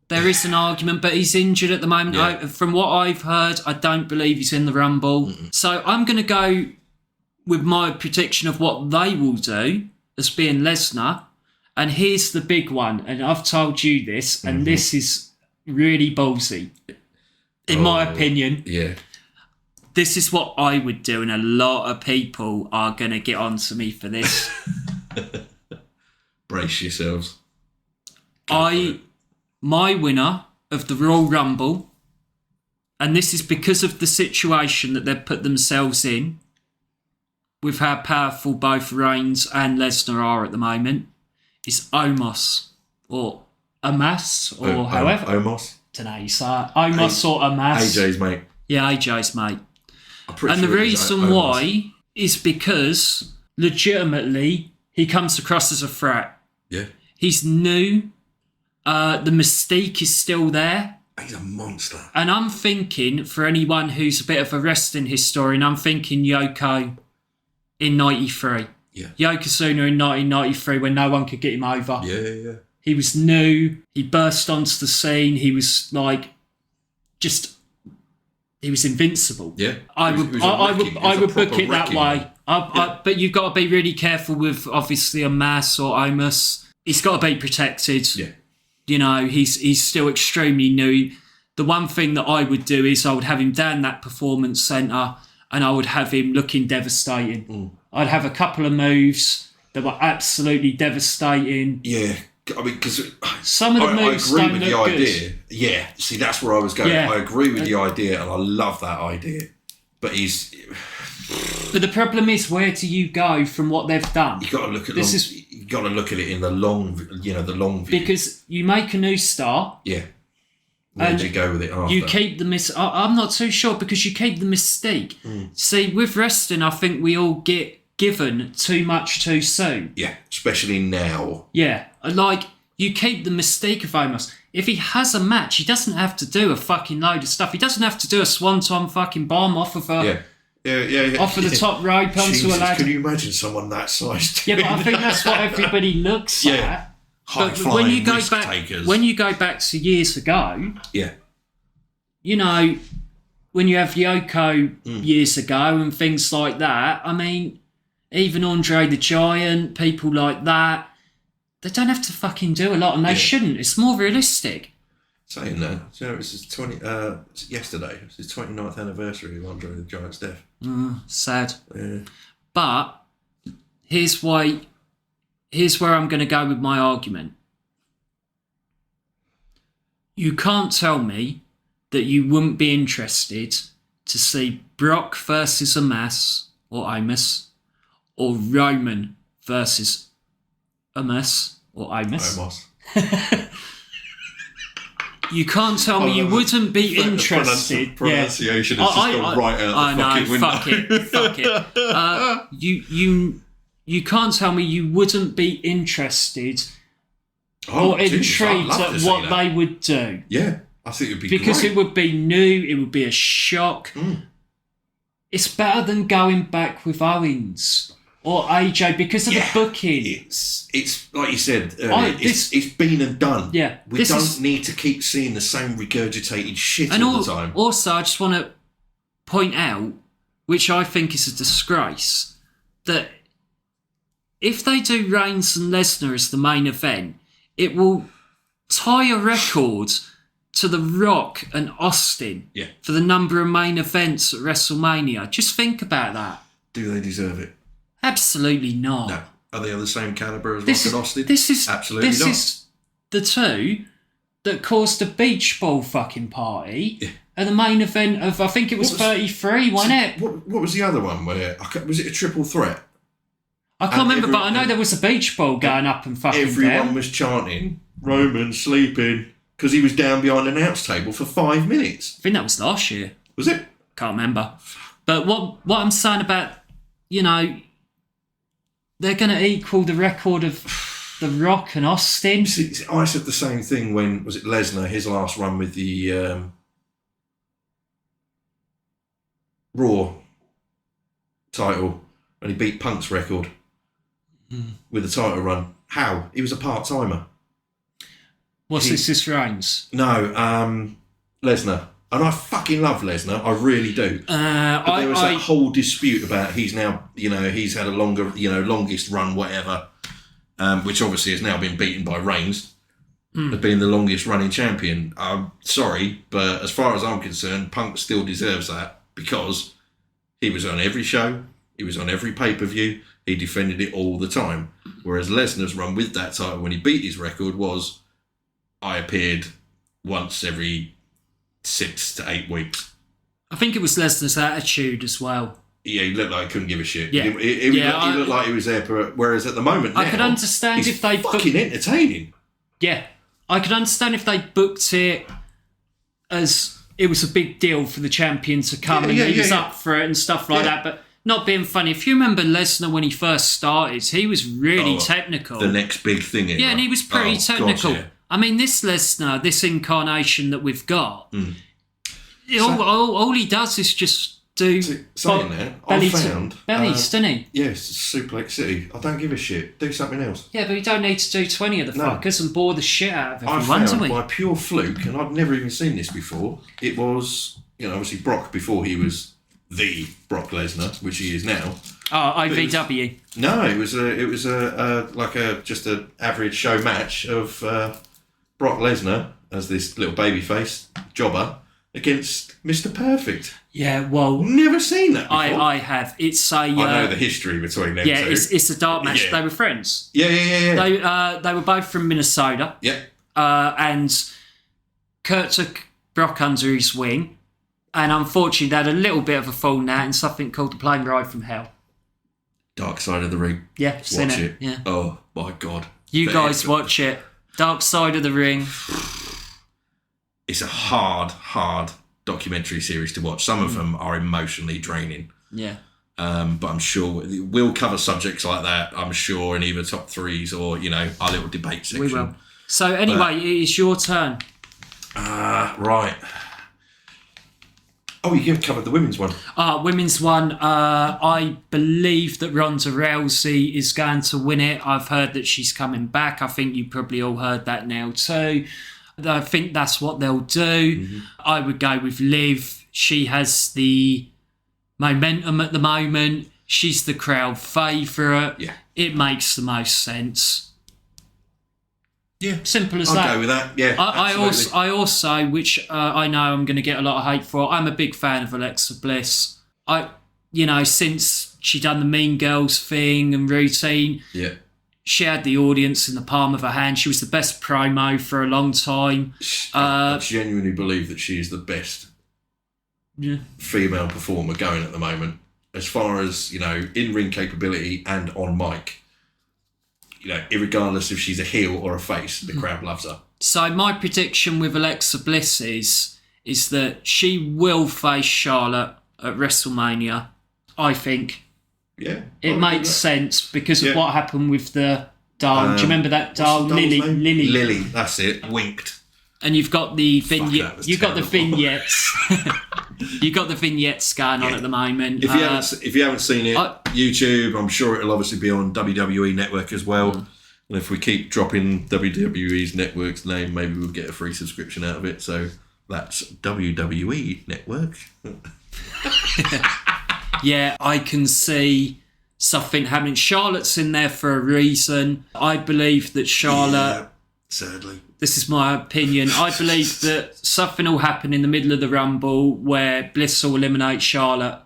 There is an argument, but he's injured at the moment. Yeah. From what I've heard, I don't believe he's in the Rumble. Mm-mm. So I'm going to go with my prediction of what they will do as being Lesnar. And here's the big one. And I've told you this, and this is really ballsy, in my opinion. Yeah. This is what I would do, and a lot of people are going to get on to me for this. Brace yourselves. My winner of the Royal Rumble, and this is because of the situation that they've put themselves in, with how powerful both Reigns and Lesnar are at the moment, is Omos, or Omos, or however. Omos? Don't know how you say it. Omos or Omos. AJ's mate. Yeah, AJ's mate. And the reason why is because, legitimately, he comes across as a threat. Yeah. He's new. The mystique is still there. He's a monster. And I'm thinking, for anyone who's a bit of a wrestling historian, I'm thinking Yoko in 93. Yeah. Yokozuna in 1993 when no one could get him over. Yeah. He was new. He burst onto the scene. He was like, he was invincible. Yeah. I would book it that way. But you've got to be really careful with, obviously, a Omos or Omos. He's got to be protected. Yeah. You know, he's still extremely new. The one thing that I would do is I would have him down that performance centre and I would have him looking devastating. Mm. I'd have a couple of moves that were absolutely devastating. Yeah. I mean, because some of the moves I agree don't with the look idea. good. Yeah. See, that's where I was going. Yeah. I agree with the idea and I love that idea. But But the problem is, where do you go from what they've done? You got to look at you got to look at it in the long view. Because you make a new star. Yeah. Where do you go with it after? You keep the I'm not too sure, because you keep the mystique. Mm. See, with wrestling, I think we all get given too much too soon. Yeah, especially now. Yeah, like you keep the mystique of Omos. If he has a match, he doesn't have to do a fucking load of stuff. He doesn't have to do a swanton fucking bomb off of a. Yeah. Off of the top rope onto a ladder. Can you imagine someone that size? Yeah, but I think that's what everybody looks at. High flying risk takers. When you go back to years ago, yeah, you know, when you have Yoko years ago and things like that, I mean, even Andre the Giant, people like that, they don't have to fucking do a lot, and they shouldn't. It's more realistic. Saying that, you know, it's yesterday. It's his 29th anniversary of Andre the Giant's death. Sad. Yeah. But here's where I'm going to go with my argument. You can't tell me that you wouldn't be interested to see Brock versus Omos or Roman versus Omos or Omos. You can't tell me you wouldn't be interested. Pronunciation has just gone right out the fucking window. Fuck it. You can't tell me you wouldn't be interested or intrigued at what they would do. Yeah, I think it would be because great. It would be new. It would be a shock. It's better than going back with Owens or AJ because of the booking. It's like you said earlier, it's been and done. Yeah, we don't need to keep seeing the same regurgitated shit all the time. Also, I just want to point out, which I think is a disgrace, that if they do Reigns and Lesnar as the main event, it will tie a record to The Rock and Austin for the number of main events at WrestleMania. Just think about that. Do they deserve it? Absolutely not. No. Are they of the same calibre as Rock and Austin? Absolutely this not. This is the two that caused a beach ball fucking party at the main event of, I think it was 33, wasn't it? What was the other one? Was it a triple threat? I can't remember, but I know there was a beach ball going up and fucking everyone down. was chanting, Roman sleeping, because he was down behind an announce table for 5 minutes. I think that was last year. Was it? Can't remember. But what I'm saying about, you know, they're going to equal the record of The Rock and Austin. See, I said the same thing when, was it Lesnar, his last run with the Raw title, and he beat Punk's record with the title run. How? He was a part-timer. What's this Reigns? No, Lesnar. And I fucking love Lesnar. I really do. But there was that whole dispute about he's now, you know, he's had a longer, you know, longest run, whatever, which obviously has now been beaten by Reigns, of being the longest running champion. I'm sorry, but as far as I'm concerned, Punk still deserves that because he was on every show, he was on every pay-per-view, he defended it all the time. Whereas Lesnar's run with that title when he beat his record was, I appeared once every 6 to 8 weeks. I think it was Lesnar's attitude as well. Yeah, he looked like he couldn't give a shit. Yeah. He looked like he was there for. Whereas at the moment, now, I could understand if they fucking entertaining. Yeah, I could understand if they booked it as it was a big deal for the champion to come and he was up for it and stuff like that. But not being funny. If you remember Lesnar when he first started, he was really technical. The next big thing. Yeah, and he was pretty technical. God, I mean, this Lesnar, this incarnation that we've got, all he does is just do bellies, doesn't he? Yes, Suplex City. I don't give a shit. Do something else. Yeah, but we don't need to do 20 of the fuckers and bore the shit out of everyone, I do we? found by pure fluke, and I'd never even seen this before, it was, you know, obviously Brock before he was the Brock Lesnar, which he is now. Oh, IVW. It was just an average show match of Brock Lesnar as this little babyface jobber against Mr. Perfect. Yeah, well, never seen that before. I have. It's I know the history between them two. It's a dark match. Yeah. They were friends. Yeah. They were both from Minnesota. Yeah. And Kurt took Brock under his wing, and unfortunately they had a little bit of a falling out in something called the Plane Ride from Hell. Dark Side of the Ring. Yeah, watch it. Yeah. Oh my God. You guys watch it. Dark Side of the Ring. It's a hard documentary series to watch. Some of them are emotionally draining. Yeah. But I'm sure we'll cover subjects like that, I'm sure, in either top threes or, you know, our little debate section. We will. So anyway, it's your turn. Right. Oh, you covered the women's one. Women's one, I believe that Ronda Rousey is going to win it. I've heard that she's coming back. I think you probably all heard that now too. I think that's what they'll do. Mm-hmm. I would go with Liv. She has the momentum at the moment. She's the crowd favourite. Yeah. It makes the most sense. Yeah. Simple as I'll that. go with that. Yeah. I also, which I know I'm going to get a lot of hate for, I'm a big fan of Alexa Bliss. Since she done the Mean Girls thing and routine. Yeah. She had the audience in the palm of her hand. She was the best promo for a long time. I genuinely believe that she is the best female performer going at the moment. As far as, you know, in-ring capability and on mic. You know, irregardless if she's a heel or a face, the crowd loves her. So my prediction with Alexa Bliss is that she will face Charlotte at WrestleMania, I think. Yeah. It makes sense because of what happened with the doll. Do you remember that doll? Lily, that's it. Winked. And you've got the vignettes. You've got the vignettes. You've got the vignettes going on at the moment. If you haven't seen it, YouTube, I'm sure it'll obviously be on WWE Network as well. And if we keep dropping WWE's network's name, maybe we'll get a free subscription out of it. So that's WWE Network. Yeah, I can see something happening. Charlotte's in there for a reason. I believe that Charlotte... sadly. This is my opinion. I believe that something will happen in the middle of the Rumble where Bliss will eliminate Charlotte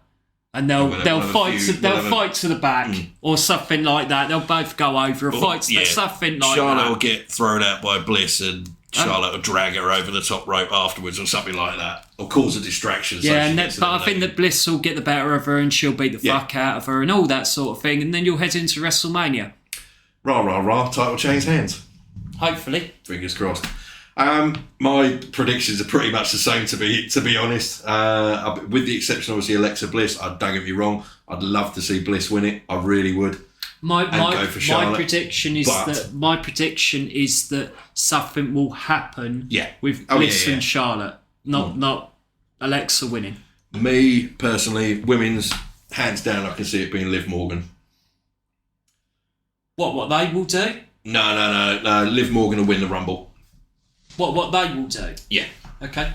and they'll fight to the back or something like that. They'll both go over something like Charlotte that. will get thrown out by Bliss and Charlotte will drag her over the top rope afterwards or something like that, or cause a distraction. But I think that Bliss will get the better of her and she'll beat the fuck out of her and all that sort of thing, and then you'll head into WrestleMania. Rah, rah, rah, title change hands. Hopefully. Fingers crossed. My predictions are pretty much the same, to be honest. With the exception, obviously, Alexa Bliss. Don't get me wrong, I'd love to see Bliss win it. I really would. My prediction is that something will happen with Bliss and Charlotte, not Alexa winning. Me personally, women's hands down, I can see it being Liv Morgan. What they will do? No. Liv Morgan will win the Rumble. What they will do? Yeah. Okay.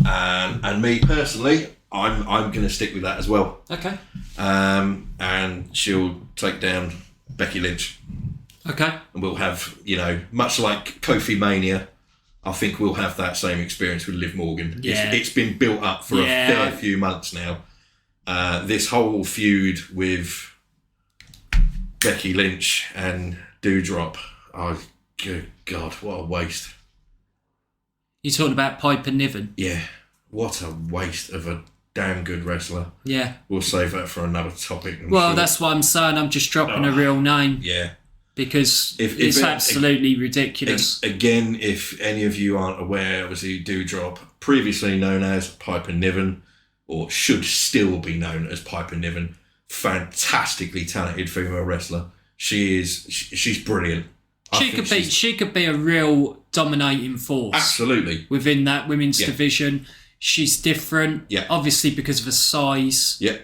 And me personally, I'm going to stick with that as well. Okay. And she'll take down Becky Lynch. Okay. And we'll have, much like Kofi Mania, I think we'll have that same experience with Liv Morgan. Yeah. It's been built up for a fair few months now. This whole feud with Becky Lynch and Doudrop. Oh, good God, what a waste. You're talking about Piper Niven? Yeah, what a waste of a damn good wrestler. Yeah. We'll save that for another topic. That's what I'm saying. I'm just dropping a real name. Yeah. Because it's absolutely ridiculous. Again, if any of you aren't aware, obviously Doudrop, previously known as Piper Niven, or should still be known as Piper Niven, fantastically talented female wrestler. She's brilliant. She could be a real dominating force. Absolutely. Within that women's division. She's different. Yeah. Obviously because of her size. Yeah.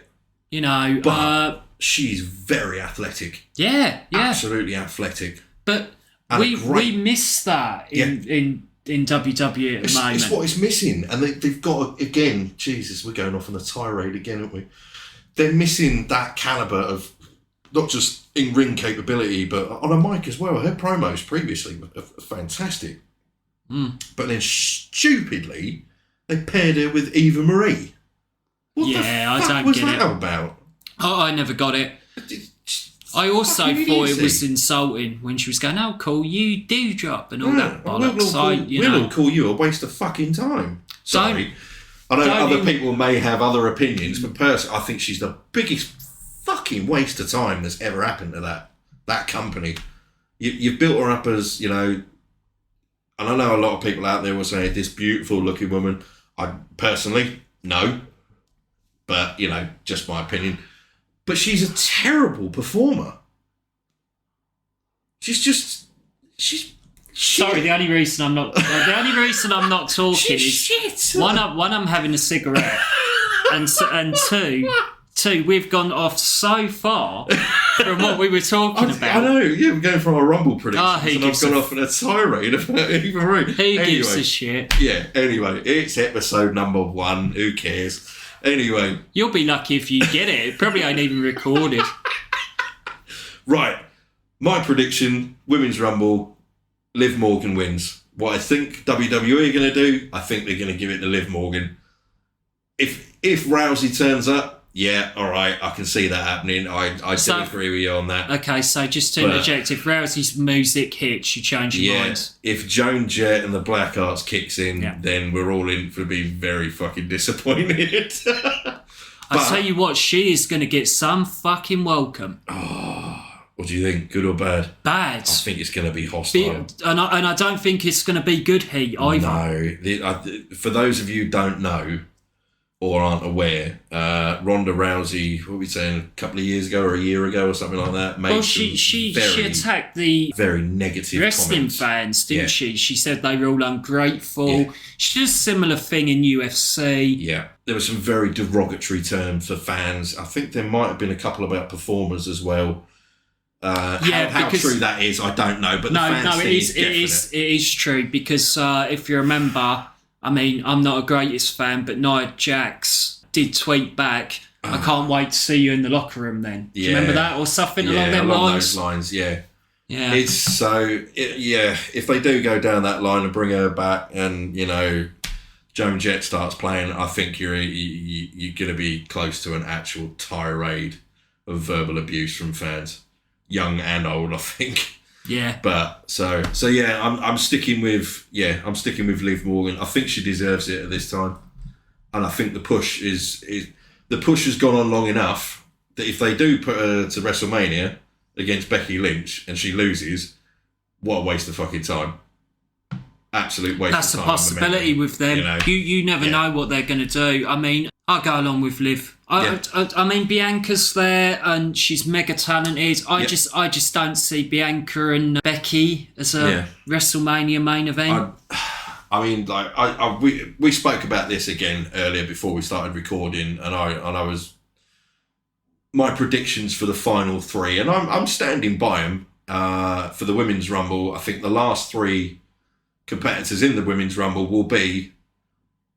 But she's very athletic. Yeah. Absolutely athletic. But we miss that in WWE at the moment. It's what is missing. And they've got, again, Jesus, we're going off on a tirade again, aren't we? They're missing that calibre of not just in-ring capability, but on a mic as well. Her promos previously were fantastic. But then stupidly, they paired her with Eva Marie. What the fuck was that about? Oh, I never got it. I also thought it was insulting when she was going, "I'll call you Doudrop" and all that bollocks. We'll call you a waste of fucking time. Sorry. I know other people may have other opinions, but personally, I think she's the biggest fucking waste of time that's ever happened to that company. You've built her up as, and I know a lot of people out there will say, this beautiful looking woman. I personally, no. But, just my opinion. But she's a terrible performer. She's sorry, the only reason I'm not talking is shit. One, I'm having a cigarette, and two, we've gone off so far from what we were talking about. I know, yeah, we're going from a Rumble predictions, and I've gone off on a tirade about Eva Marie. Who gives a shit? Yeah, anyway, it's episode number 1. Who cares? Anyway. You'll be lucky if you get it. It probably ain't even recorded. Right. My prediction, Women's Rumble, Liv Morgan wins. What I think WWE are going to do, I think they're going to give it to Liv Morgan. If Rousey turns up, yeah, all right, I can see that happening. I do agree with you on that. Okay, so just to interject, if Rousey's music hits, you change your mind. If Joan Jett and the Black Arts kicks in, then we're all in for being very fucking disappointed. I tell you what, she is going to get some fucking welcome. Oh, what do you think? Good or bad? Bad. I think it's going to be hostile. And I don't think it's going to be good heat either. No. For those of you who don't know, or aren't aware, Ronda Rousey, what were we saying, a couple of years ago or a year ago or something like that? Well, she attacked the very negative wrestling fans, didn't she? She said they were all ungrateful. Yeah. She did a similar thing in UFC. Yeah. There were some very derogatory terms for fans. I think there might have been a couple about performers as well. How true that is, I don't know. But it is true because if you remember, I mean, I'm not a greatest fan, but Nia Jax did tweet back, I can't wait to see you in the locker room then. Do you remember that? Or something along them lines? Those lines, yeah. Yeah. It's so, if they do go down that line and bring her back and, Joan Jett starts playing, I think you're going to be close to an actual tirade of verbal abuse from fans. Young and old, I think. Yeah. But so yeah, I'm sticking with Liv Morgan. I think she deserves it at this time, and I think the push has gone on long enough that if they do put her to WrestleMania against Becky Lynch and she loses, what a waste of fucking time. Absolute waste That's of a time. possibility with them. You never know what they're going to do. I mean, I'll go along with Liv. I mean, Bianca's there and she's mega talented. I just don't see Bianca and Becky as a WrestleMania main event. I mean, like we spoke about this again earlier before we started recording, and I was my predictions for the final three, and I'm standing by them for the Women's Rumble. I think the last three competitors in the Women's Rumble will be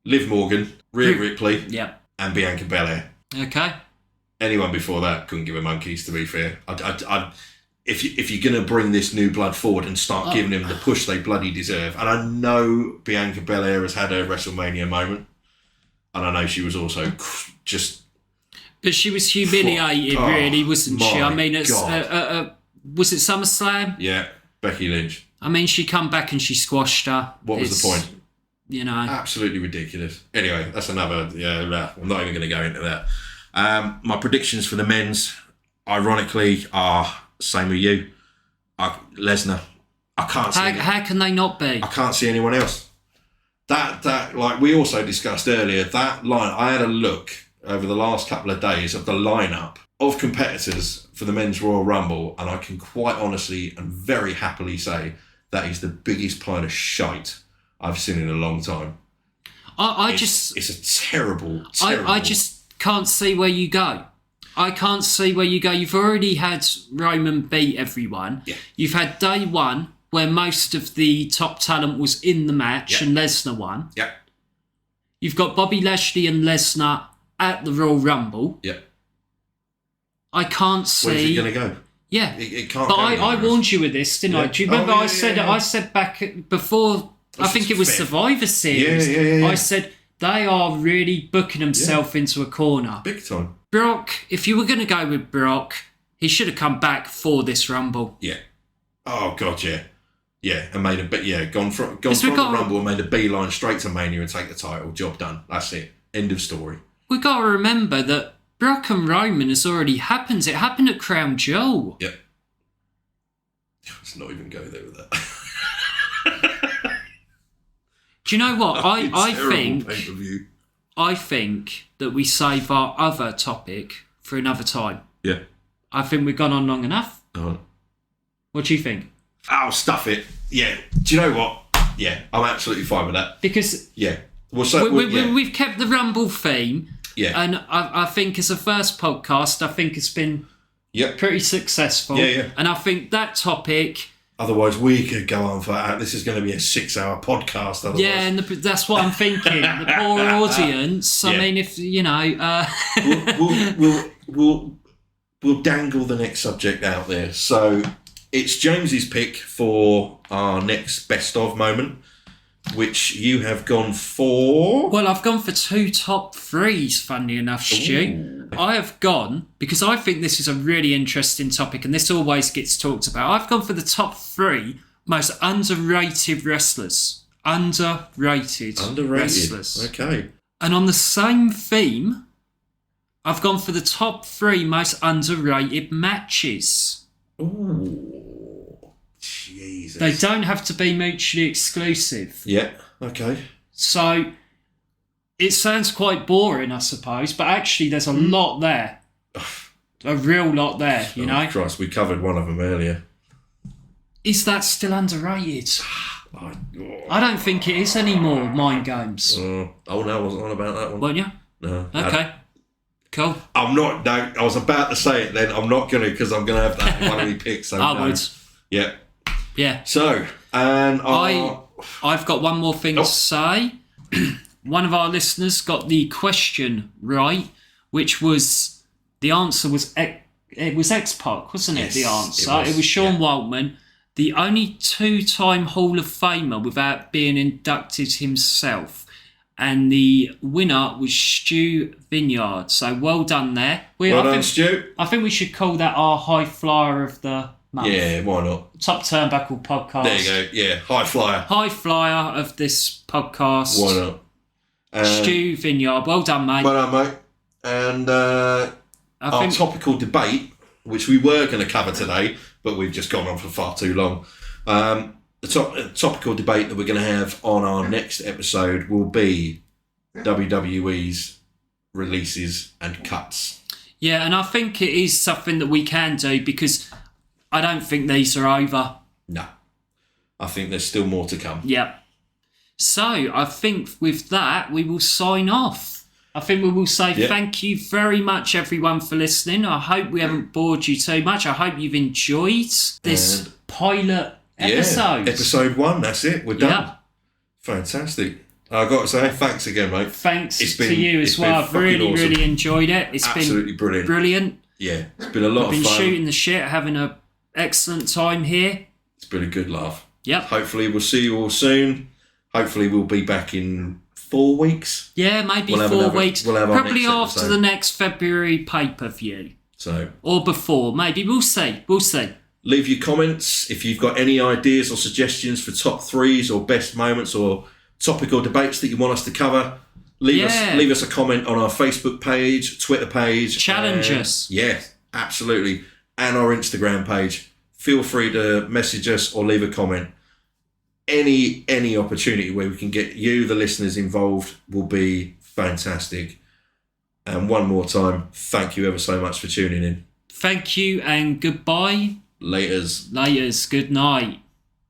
Liv Morgan, Rhea Ripley, and Bianca Belair. Okay. Anyone before that couldn't give a monkeys, to be fair. If you're going to bring this new blood forward and start giving them the push they bloody deserve, and I know Bianca Belair has had her WrestleMania moment, and I know she was also just... But she was humiliated, really, wasn't she? I mean, was it SummerSlam? Yeah, Becky Lynch. I mean, she come back and she squashed her. What was the point? You know. Absolutely ridiculous. Anyway, that's another... I'm not even going to go into that. My predictions for the men's, ironically, are same with you. Lesnar. I can't see... How can they not be? I can't see anyone else. That like we also discussed earlier, that line, I had a look over the last couple of days of the lineup of competitors for the Men's Royal Rumble, and I can quite honestly and very happily say that is the biggest pile of shite I've seen in a long time. It's a terrible. I just can't see where you go. I can't see where you go. You've already had Roman beat everyone. Yeah. You've had day one where most of the top talent was in the match and Lesnar won. Yeah. You've got Bobby Lashley and Lesnar at the Royal Rumble. Yeah. I can't see... Where's it going to go? Yeah. It can't but go I warned you with this, didn't I? Do you remember I said back before... I think it was Survivor Series. Yeah. I said they are really booking themselves into a corner. Big time. Brock, if you were going to go with Brock, he should have come back for this Rumble. Yeah. Oh, God, yeah. Yeah, and made gone from the Rumble and made a beeline straight to Mania and take the title. Job done. That's it. End of story. We've got to remember that Brock and Roman has already happened. It happened at Crown Jewel. Yep. Let's not even go there with that. Do you know what? I think that we save our other topic for another time. Yeah. I think we've gone on long enough. Oh. What do you think? Oh, stuff it. Yeah. Do you know what? Yeah, I'm absolutely fine with that. Because we've kept the Rumble theme. Yeah. And I think as a first podcast, I think it's been pretty successful. Yeah. And I think that topic... Otherwise, we could go on for... this is going to be a 6-hour podcast. Otherwise. Yeah, and that's what I'm thinking. The poor audience. I mean, if, you know... We'll dangle the next subject out there. So it's James's pick for our next best of moment, which you have gone for... Well, I've gone for 2 top 3s, funnily enough, Stu. I have gone, because I think this is a really interesting topic, and this always gets talked about. I've gone for the top 3 most underrated wrestlers. Underrated wrestlers. Okay. And on the same theme, I've gone for the top 3 most underrated matches. Ooh, Jesus. They don't have to be mutually exclusive. Yeah, okay. So, it sounds quite boring, I suppose, but actually there's a lot there. A real lot there, you know? Christ, we covered one of them earlier. Is that still underrated? I don't think it is anymore, Mind Games. No, I wasn't on about that one. Weren't you? No. Okay. Cool. I'm not. No, I was about to say it then. I'm not going to, because I'm going to have that one of me picks. So I would. Yeah. Yeah. So, and I've got one more thing to say. One of our listeners got the question right, which was, the answer was, it was X-Pac, wasn't it, the answer? It was Sean Waltman, the only 2-time Hall of Famer without being inducted himself. And the winner was Stu Vineyard. So well done there. Well done, Stu. I think we should call that our high flyer of the month. Yeah, why not? Top Turnbuckle podcast. There you go. Yeah, high flyer. High flyer of this podcast. Why not? Stu Vineyard, well done, mate. Well done, mate. And our topical debate, which we were going to cover today, but we've just gone on for far too long. The topical debate that we're going to have on our next episode will be WWE's releases and cuts. Yeah, and I think it is something that we can do because I don't think these are over. No. I think there's still more to come. Yep. So I think with that, we will sign off. I think we will say thank you very much, everyone, for listening. I hope we haven't bored you too much. I hope you've enjoyed this pilot episode. Episode 1, that's it. We're done. Yep. Fantastic. I've got to say, thanks again, mate. Thanks to you as well. I've really, awesome. Really enjoyed it. It's absolutely been brilliant. Yeah, it's been a lot of fun. We've been shooting the shit, having an excellent time here. It's been a good laugh. Yep. Hopefully we'll see you all soon. Hopefully we'll be back in 4 weeks. Yeah, maybe 4 weeks. We'll have probably after the next February pay-per-view. Or before. Maybe. We'll see. Leave your comments if you've got any ideas or suggestions for top threes or best moments or topical debates that you want us to cover. Leave us a comment on our Facebook page, Twitter page. Challenge us. Yeah, absolutely. And our Instagram page. Feel free to message us or leave a comment. Any opportunity where we can get you, the listeners, involved will be fantastic. And one more time, thank you ever so much for tuning in. Thank you and goodbye. Laters. Good night.